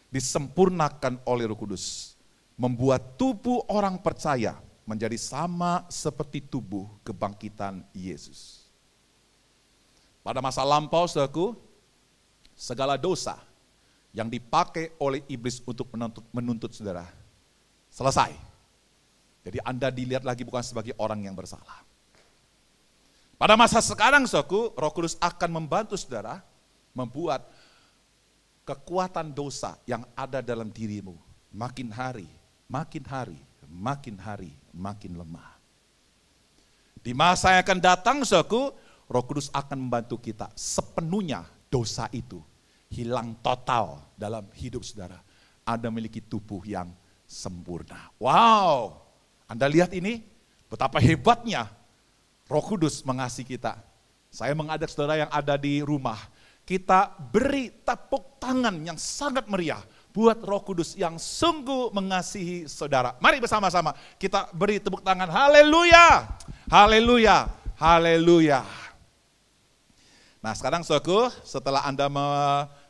disempurnakan oleh Roh Kudus, membuat tubuh orang percaya menjadi sama seperti tubuh kebangkitan Yesus. Pada masa lampau, saudaraku, segala dosa yang dipakai oleh iblis untuk menuntut saudara, selesai. Jadi Anda dilihat lagi bukan sebagai orang yang bersalah. Pada masa sekarang, saudaraku, Roh Kudus akan membantu saudara membuat kekuatan dosa yang ada dalam dirimu makin hari, makin lemah. Di masa yang akan datang, saudaraku, Roh Kudus akan membantu kita sepenuhnya dosa itu hilang total dalam hidup saudara. Anda memiliki tubuh yang sempurna. Wow, Anda lihat ini betapa hebatnya Roh Kudus mengasihi kita. Saya mengajak saudara yang ada di rumah, kita beri tepuk tangan yang sangat meriah buat Roh Kudus yang sungguh mengasihi saudara. Mari bersama-sama kita beri tepuk tangan. Haleluya, haleluya, haleluya. Nah sekarang saudaraku, setelah Anda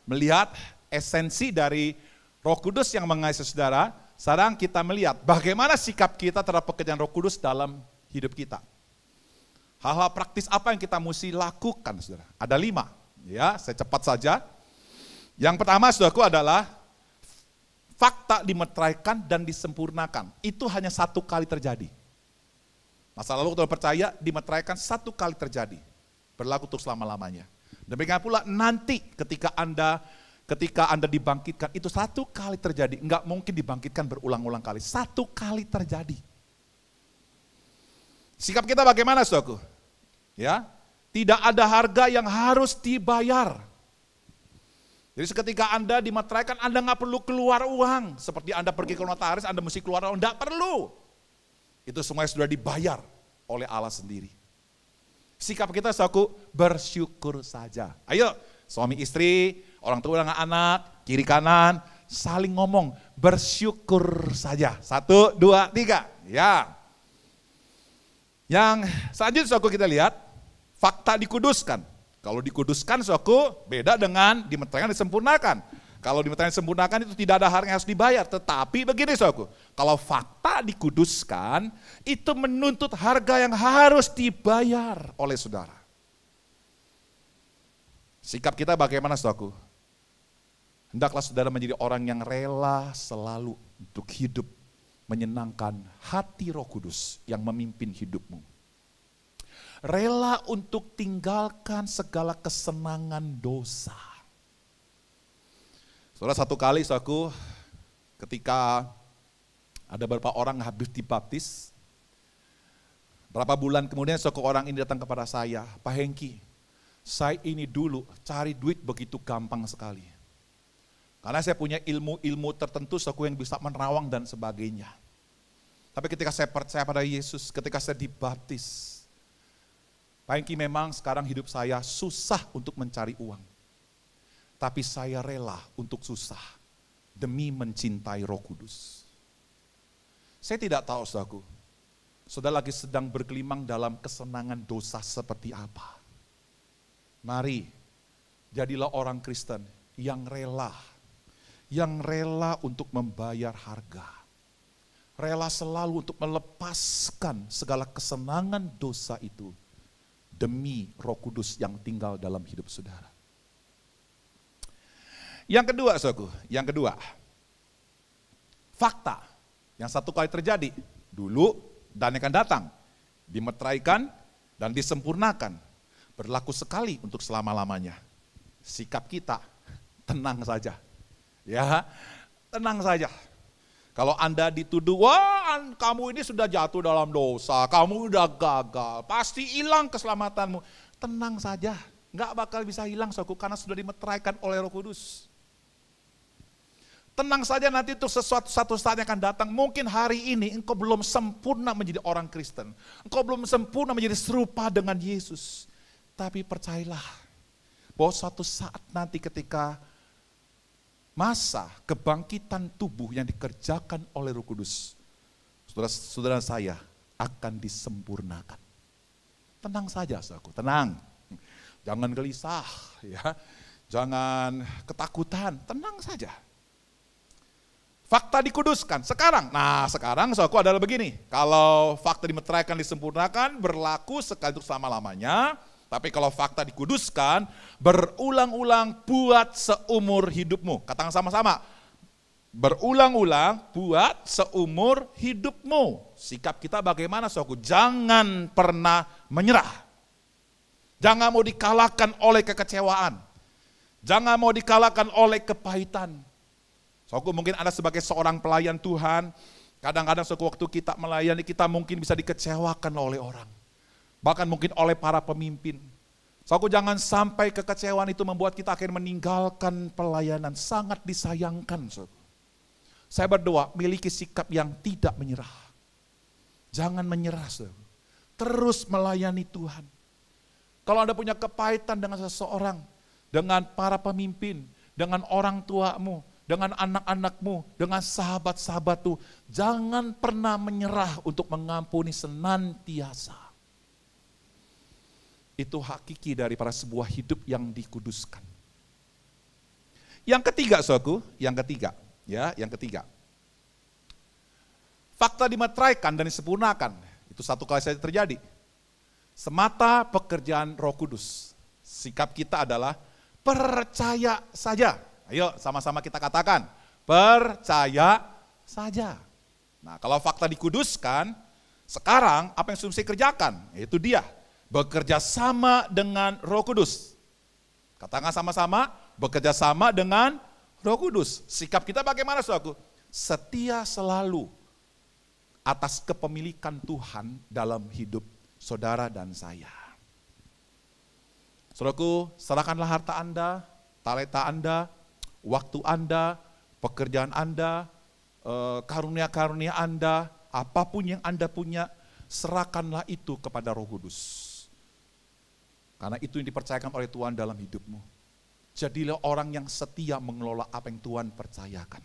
melihat esensi dari Roh Kudus yang mengasihi saudara, sekarang kita melihat bagaimana sikap kita terhadap pekerjaan Roh Kudus dalam hidup kita. Hal-hal praktis apa yang kita mesti lakukan, saudara? Ada 5. Ya, saya cepat saja. Yang pertama, saudaraku, adalah fakta dimeteraikan dan disempurnakan. Itu hanya satu kali terjadi. Masa lalu kita percaya dimeteraikan satu kali terjadi. Berlaku untuk selama-lamanya. Demikian pula nanti ketika Anda dibangkitkan, itu satu kali terjadi. Enggak mungkin dibangkitkan berulang-ulang kali. Satu kali terjadi. Sikap kita bagaimana, saudaraku? Ya, tidak ada harga yang harus dibayar. Jadi seketika Anda dimeteraikan, Anda nggak perlu keluar uang. Seperti Anda pergi ke notaris, Anda mesti keluar uang. Nggak perlu. Itu semuanya sudah dibayar oleh Allah sendiri. Sikap kita, saudaraku, bersyukur saja. Ayo, suami istri, orang tua dengan anak, kiri kanan, saling ngomong, bersyukur saja. 1, 2, 3. Ya. Yang selanjutnya, saudaraku, kita lihat, fakta dikuduskan. Kalau dikuduskan, saudaraku, beda dengan dimeteraikan disempurnakan. Kalau dimeteraikan disempurnakan itu tidak ada harga yang harus dibayar. Tetapi begini, saudaraku, kalau fakta dikuduskan, itu menuntut harga yang harus dibayar oleh saudara. Sikap kita bagaimana, saudaraku? Hendaklah saudara menjadi orang yang rela selalu untuk hidup menyenangkan hati Roh Kudus yang memimpin hidupmu. Rela untuk tinggalkan segala kesenangan dosa. Saudara, satu kali, saudaraku, ketika ada beberapa orang habis dibaptis, berapa bulan kemudian saudaraku, orang ini datang kepada saya, Pak Hengki, saya ini dulu cari duit begitu gampang sekali. Karena saya punya ilmu-ilmu tertentu, saudaraku, yang bisa menerawang dan sebagainya. Tapi ketika saya percaya pada Yesus, ketika saya dibaptis, Pak Hengki, memang sekarang hidup saya susah untuk mencari uang. Tapi saya rela untuk susah demi mencintai Roh Kudus. Saya tidak tahu, saudaraku, saudara lagi sedang bergelimang dalam kesenangan dosa seperti apa. Mari, jadilah orang Kristen yang rela untuk membayar harga. Rela selalu untuk melepaskan segala kesenangan dosa itu demi Roh Kudus yang tinggal dalam hidup saudara. Yang kedua, saudaraku, yang kedua, fakta yang satu kali terjadi dulu dan akan datang, dimeteraikan dan disempurnakan, berlaku sekali untuk selama-lamanya. Sikap kita tenang saja, ya, tenang saja. Kalau Anda dituduh, wah kamu ini sudah jatuh dalam dosa, kamu udah gagal, pasti hilang keselamatanmu. Tenang saja, nggak bakal bisa hilang, saudaraku, karena sudah dimeteraikan oleh Roh Kudus. Tenang saja, nanti untuk satu saat yang akan datang, mungkin hari ini engkau belum sempurna menjadi orang Kristen. Engkau belum sempurna menjadi serupa dengan Yesus. Tapi percayalah, bahwa suatu saat nanti ketika masa kebangkitan tubuh yang dikerjakan oleh Roh Kudus, saudara saya akan disempurnakan. Tenang saja, saudaraku, tenang. Jangan gelisah, ya. Jangan ketakutan, tenang saja. Fakta dikuduskan sekarang. Nah, sekarang saudaraku adalah begini. Kalau fakta dimeteraikan disempurnakan, berlaku sekali untuk selama-lamanya. Tapi kalau fakta dikuduskan, berulang-ulang buat seumur hidupmu. Katakan sama-sama. Berulang-ulang buat seumur hidupmu. Sikap kita bagaimana, saudaraku? Jangan pernah menyerah. Jangan mau dikalahkan oleh kekecewaan. Jangan mau dikalahkan oleh kepahitan. Saudaraku, mungkin Anda sebagai seorang pelayan Tuhan, kadang-kadang waktu kita melayani, kita mungkin bisa dikecewakan oleh orang. Bahkan mungkin oleh para pemimpin. Saudaraku, jangan sampai kekecewaan itu membuat kita akhirnya meninggalkan pelayanan. Sangat disayangkan, saudaraku. Saya berdoa, miliki sikap yang tidak menyerah. Jangan menyerah, saudaraku. Terus melayani Tuhan. Kalau Anda punya kepahitan dengan seseorang, dengan para pemimpin, dengan orang tuamu, dengan anak-anakmu, dengan sahabat-sahabatmu, jangan pernah menyerah untuk mengampuni senantiasa. Itu hakiki daripada sebuah hidup yang dikuduskan. Yang ketiga, saudaraku, yang ketiga. Fakta dimeteraikan dan disempurnakan, itu satu kali saja terjadi. Semata pekerjaan Roh Kudus. Sikap kita adalah percaya saja. Ayo sama-sama kita katakan, percaya saja. Nah, kalau fakta dikuduskan, Sekarang apa yang mesti kerjakan? Itu dia, bekerja sama dengan Roh Kudus. Katakan sama-sama, bekerja sama dengan Roh Kudus. Sikap kita bagaimana, saudaraku? Setia selalu atas kepemilikan Tuhan dalam hidup saudara dan saya. Saudaraku, serahkanlah harta Anda, talenta Anda, waktu Anda, pekerjaan Anda, karunia-karunia Anda, apapun yang Anda punya, serahkanlah itu kepada Roh Kudus. Karena itu yang dipercayakan oleh Tuhan dalam hidupmu. Jadilah orang yang setia mengelola apa yang Tuhan percayakan.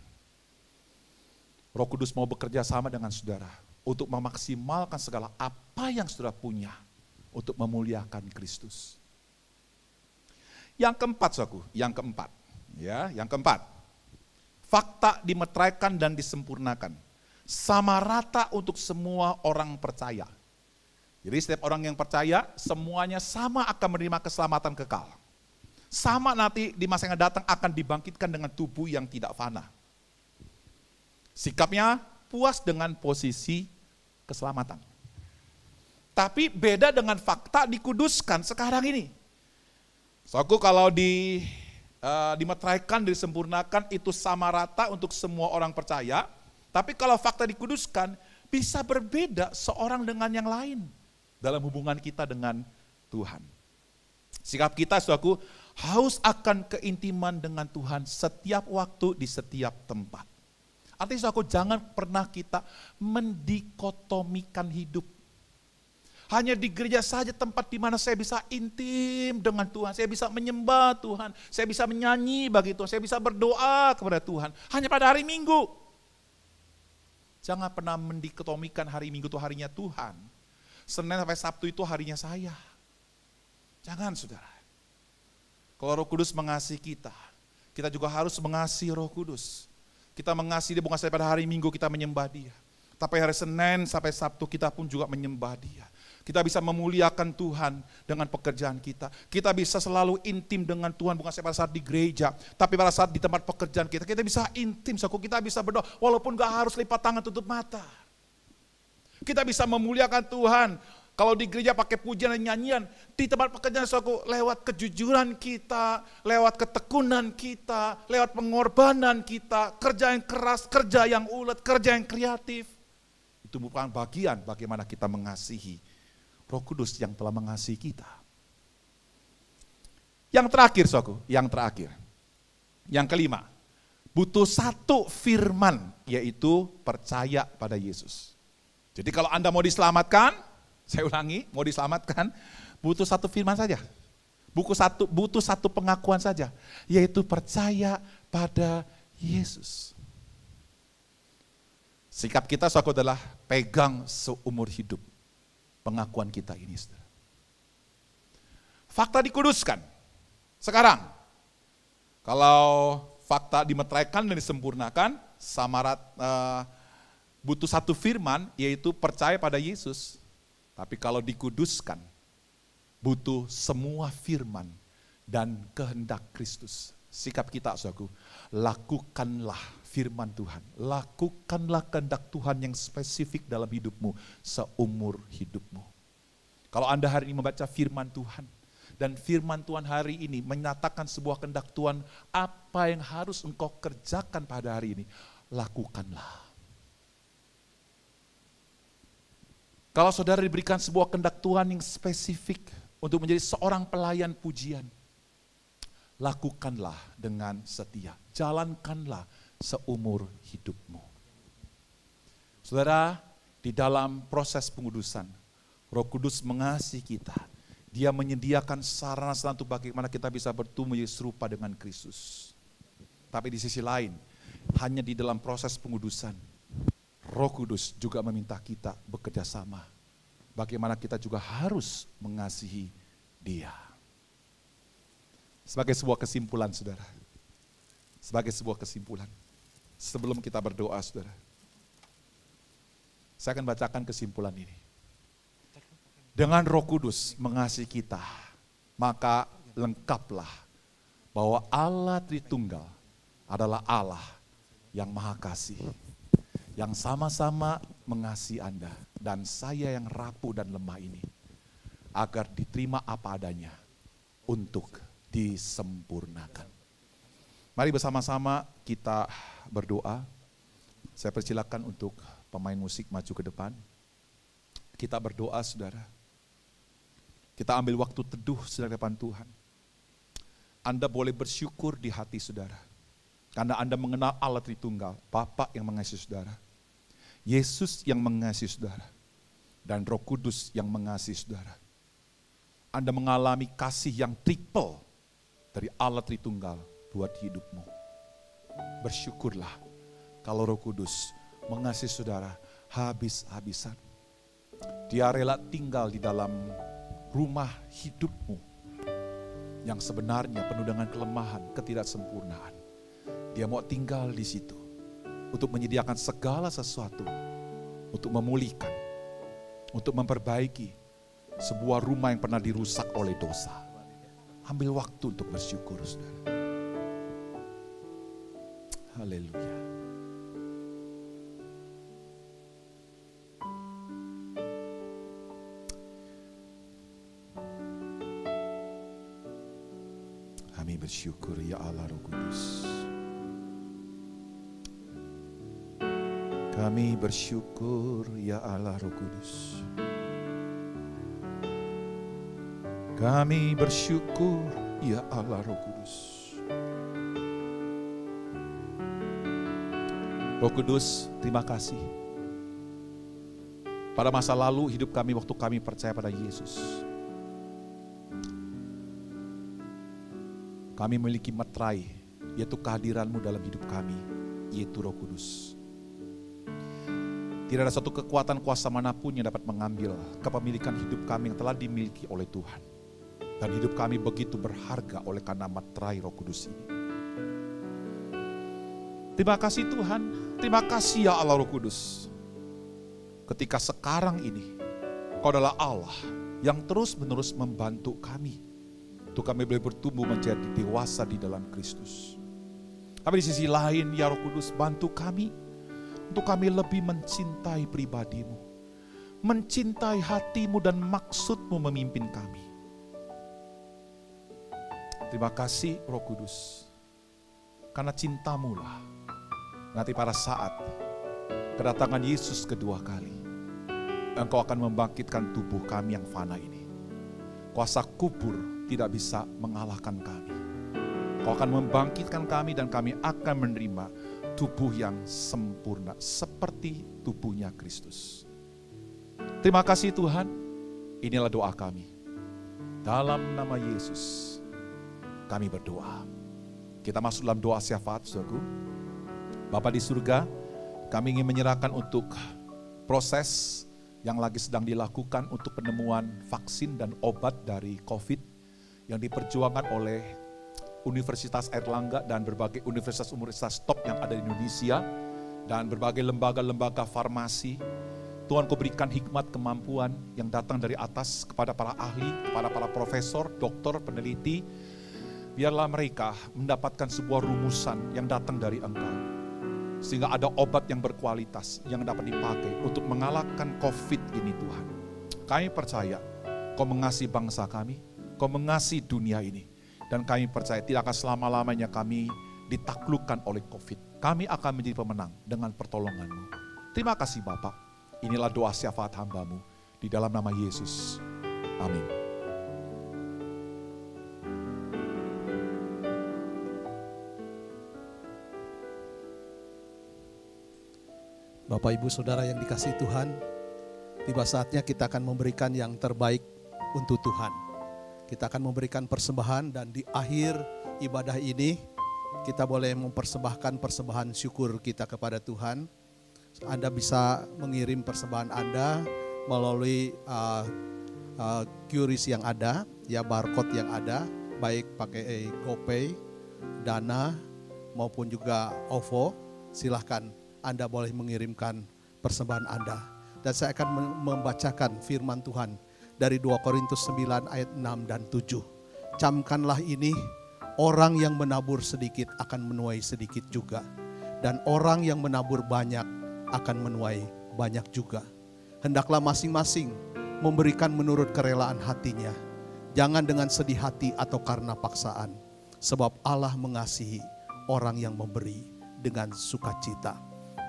Roh Kudus mau bekerja sama dengan saudara untuk memaksimalkan segala apa yang saudara punya untuk memuliakan Kristus. Yang keempat, saudaraku, yang keempat. Fakta dimeteraikan dan disempurnakan. Sama rata untuk semua orang percaya. Jadi setiap orang yang percaya, semuanya sama akan menerima keselamatan kekal. Sama nanti di masa yang datang akan dibangkitkan dengan tubuh yang tidak fana. Sikapnya puas dengan posisi keselamatan. Tapi beda dengan fakta dikuduskan sekarang ini. Soalnya kalau dimeteraikan, disempurnakan itu sama rata untuk semua orang percaya. Tapi kalau fakta dikuduskan bisa berbeda seorang dengan yang lain dalam hubungan kita dengan Tuhan. Sikap kita, saudaraku, haus akan keintiman dengan Tuhan setiap waktu di setiap tempat. Artinya, saudaraku, jangan pernah kita mendikotomikan hidup. Hanya di gereja saja tempat di mana saya bisa intim dengan Tuhan, saya bisa menyembah Tuhan, saya bisa menyanyi bagi Tuhan, saya bisa berdoa kepada Tuhan. Hanya pada hari Minggu. Jangan pernah mendikotomikan hari Minggu itu harinya Tuhan. Senin sampai Sabtu itu harinya saya. Jangan, saudara. Kalau Roh Kudus mengasihi kita juga harus mengasihi Roh Kudus. Kita mengasihi dia bukan saja pada hari Minggu kita menyembah dia. Tapi hari Senin sampai Sabtu kita pun juga menyembah dia. Kita bisa memuliakan Tuhan dengan pekerjaan kita. Kita bisa selalu intim dengan Tuhan bukan saja pada saat di gereja. Tapi pada saat di tempat pekerjaan kita. Kita bisa intim, kita bisa berdoa. Walaupun gak harus lipat tangan tutup mata. Kita bisa memuliakan Tuhan. Kalau di gereja pakai pujian dan nyanyian, di tempat pekerjaan saudaraku lewat kejujuran kita, lewat ketekunan kita, lewat pengorbanan kita, kerja yang keras, kerja yang ulet, kerja yang kreatif. Itu merupakan bagian bagaimana kita mengasihi Roh Kudus yang telah mengasihi kita. Yang terakhir, saudaraku, yang kelima, butuh satu firman, yaitu percaya pada Yesus. Jadi kalau Anda mau diselamatkan, saya ulangi, mau diselamatkan, butuh satu firman saja. Butuh satu pengakuan saja, yaitu percaya pada Yesus. Sikap kita, saudara, adalah pegang seumur hidup pengakuan kita ini, saudara. Fakta dikuduskan. Sekarang, kalau fakta dimeteraikan dan disempurnakan, butuh satu firman, yaitu percaya pada Yesus. Tapi kalau dikuduskan, butuh semua firman dan kehendak Kristus. Sikap kita, saudaraku, lakukanlah firman Tuhan. Lakukanlah kehendak Tuhan yang spesifik dalam hidupmu seumur hidupmu. Kalau Anda hari ini membaca firman Tuhan, dan firman Tuhan hari ini menyatakan sebuah kehendak Tuhan, apa yang harus engkau kerjakan pada hari ini, lakukanlah. Kalau saudara diberikan sebuah kehendak Tuhan yang spesifik untuk menjadi seorang pelayan pujian, lakukanlah dengan setia, jalankanlah seumur hidupmu. Saudara, di dalam proses pengudusan, Roh Kudus mengasihi kita. Dia menyediakan sarana-sarana untuk bagaimana kita bisa bertumbuh menjadi serupa dengan Kristus. Tapi di sisi lain, hanya di dalam proses pengudusan, Roh Kudus juga meminta kita bekerja sama. Bagaimana kita juga harus mengasihi Dia. Sebagai sebuah kesimpulan, saudara. Sebagai sebuah kesimpulan. Sebelum kita berdoa, saudara. Saya akan bacakan kesimpulan ini. Dengan Roh Kudus mengasihi kita, maka lengkaplah bahwa Allah Tritunggal adalah Allah yang Maha Kasih, yang sama-sama mengasihi Anda dan saya yang rapuh dan lemah ini, agar diterima apa adanya untuk disempurnakan. Mari bersama-sama kita berdoa. Saya persilakan untuk pemain musik maju ke depan. Kita berdoa, saudara. Kita ambil waktu teduh saudara depan Tuhan. Anda boleh bersyukur di hati saudara. Karena Anda mengenal Allah Tritunggal, Bapa yang mengasihi saudara, Yesus yang mengasihi saudara, dan Roh Kudus yang mengasihi saudara. Anda mengalami kasih yang triple dari Allah Tritunggal buat hidupmu. Bersyukurlah kalau Roh Kudus mengasihi saudara habis-habisan. Dia rela tinggal di dalam rumah hidupmu yang sebenarnya penuh dengan kelemahan, ketidaksempurnaan. Dia mau tinggal di situ untuk menyediakan segala sesuatu, untuk memulihkan, untuk memperbaiki sebuah rumah yang pernah dirusak oleh dosa. Ambil waktu untuk bersyukur, saudara. Haleluya. Kami bersyukur ya Allah Roh Kudus. Kami bersyukur ya Allah Roh Kudus. Kami bersyukur ya Allah Roh Kudus. Roh Kudus, terima kasih. Pada masa lalu hidup kami waktu kami percaya pada Yesus, kami memiliki meterai, yaitu kehadiran-Mu dalam hidup kami, yaitu Roh Kudus. Tidak ada satu kekuatan kuasa manapun yang dapat mengambil kepemilikan hidup kami yang telah dimiliki oleh Tuhan. Dan hidup kami begitu berharga oleh karena meterai Roh Kudus ini. Terima kasih Tuhan, terima kasih ya Allah Roh Kudus. Ketika sekarang ini, Kau adalah Allah yang terus-menerus membantu kami. Untuk kami boleh bertumbuh menjadi dewasa di dalam Kristus. Tapi di sisi lain ya Roh Kudus, bantu kami untuk kami lebih mencintai pribadi-Mu. Mencintai hati-Mu dan maksud-Mu memimpin kami. Terima kasih Roh Kudus, karena cinta-Mu lah nanti pada saat kedatangan Yesus kedua kali, Engkau akan membangkitkan tubuh kami yang fana ini. Kuasa kubur tidak bisa mengalahkan kami. Kau akan membangkitkan kami dan kami akan menerima tubuh yang sempurna seperti tubuhnya Kristus. Terima kasih Tuhan, inilah doa kami. Dalam nama Yesus kami berdoa. Kita masuk dalam doa syafaat, saudaraku. Bapa di surga, kami ingin menyerahkan untuk proses yang lagi sedang dilakukan untuk penemuan vaksin dan obat dari COVID yang diperjuangkan oleh Universitas Airlangga dan berbagai universitas top yang ada di Indonesia dan berbagai lembaga-lembaga farmasi. Tuhan, Kau berikan hikmat kemampuan yang datang dari atas kepada para ahli, kepada para profesor, dokter, peneliti. Biarlah mereka mendapatkan sebuah rumusan yang datang dari Engkau. Sehingga ada obat yang berkualitas yang dapat dipakai untuk mengalahkan COVID ini Tuhan. Kami percaya Kau mengasihi bangsa kami, Kau mengasihi dunia ini. Dan kami percaya tidak akan selama-lamanya kami ditaklukkan oleh COVID. Kami akan menjadi pemenang dengan pertolongan-Mu. Terima kasih Bapa. Inilah doa syafaat hamba-Mu. Di dalam nama Yesus. Amin. Bapak Ibu Saudara yang dikasihi Tuhan, tiba saatnya kita akan memberikan yang terbaik untuk Tuhan. Kita akan memberikan persembahan dan di akhir ibadah ini kita boleh mempersembahkan persembahan syukur kita kepada Tuhan. Anda bisa mengirim persembahan Anda melalui QRIS yang ada, ya barcode yang ada, baik pakai GoPay, Dana maupun juga OVO. Silahkan Anda boleh mengirimkan persembahan Anda. Dan saya akan membacakan firman Tuhan dari 2 Korintus 9 ayat 6 dan 7. Camkanlah ini, orang yang menabur sedikit akan menuai sedikit juga. Dan orang yang menabur banyak akan menuai banyak juga. Hendaklah masing-masing memberikan menurut kerelaan hatinya. Jangan dengan sedih hati atau karena paksaan. Sebab Allah mengasihi orang yang memberi dengan sukacita.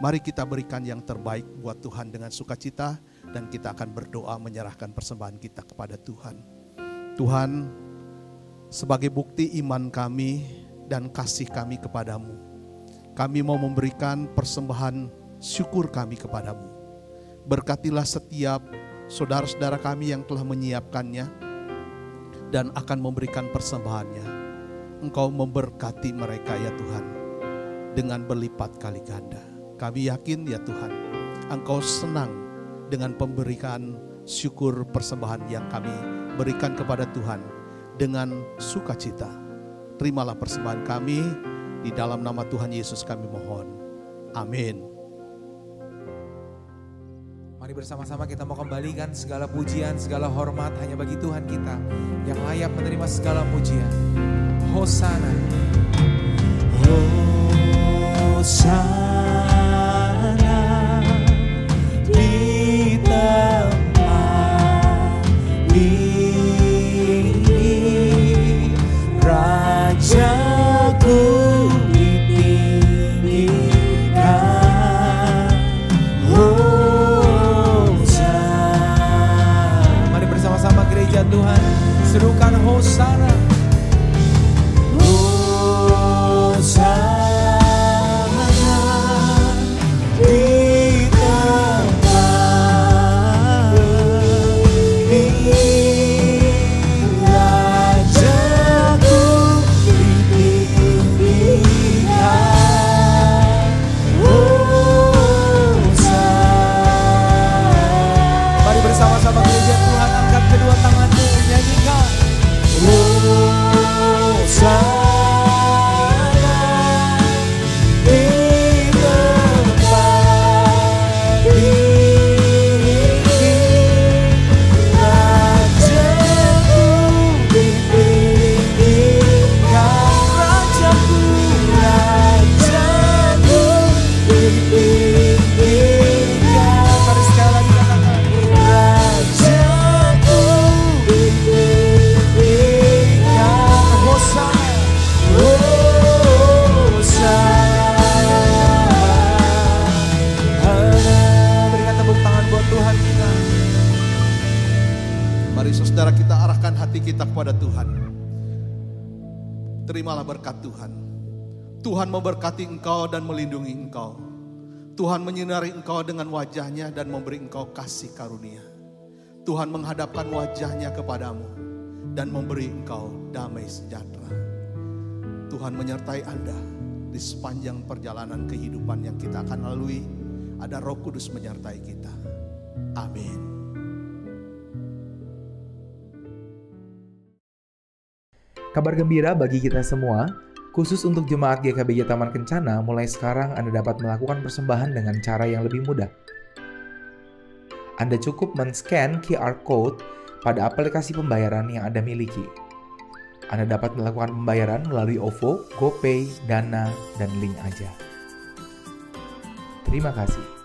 Mari kita berikan yang terbaik buat Tuhan dengan sukacita. Dan kita akan berdoa menyerahkan persembahan kita kepada Tuhan. Tuhan, sebagai bukti iman kami dan kasih kami kepadamu, kami mau memberikan persembahan syukur kami kepadamu. Berkatilah setiap saudara-saudara kami yang telah menyiapkannya dan akan memberikan persembahannya. Engkau memberkati mereka ya Tuhan dengan berlipat kali ganda. Kami yakin ya Tuhan, Engkau senang dengan pemberikan syukur persembahan yang kami berikan kepada Tuhan dengan sukacita. Terimalah persembahan kami, di dalam nama Tuhan Yesus kami mohon. Amin. Mari bersama-sama kita mau kembalikan segala pujian, segala hormat hanya bagi Tuhan kita yang layak menerima segala pujian. Hosana. Hosana di tempat ini, Rajaku ditinggikan. Hosana. Mari bersama-sama gereja Tuhan serukan Hosana. Hosana. Kedua tanganmu nyanyikan. Saudara, kita arahkan hati kita kepada Tuhan. Terimalah berkat Tuhan. Tuhan memberkati engkau dan melindungi engkau. Tuhan menyinari engkau dengan wajahnya dan memberi engkau kasih karunia. Tuhan menghadapkan wajahnya kepadamu dan memberi engkau damai sejahtera. Tuhan menyertai Anda di sepanjang perjalanan kehidupan yang kita akan lalui. Ada Roh Kudus menyertai kita. Amin. Kabar gembira bagi kita semua, khusus untuk jemaat GKBJ Taman Kencana, mulai sekarang Anda dapat melakukan persembahan dengan cara yang lebih mudah. Anda cukup men-scan QR Code pada aplikasi pembayaran yang Anda miliki. Anda dapat melakukan pembayaran melalui OVO, GoPay, Dana, dan Link Aja. Terima kasih.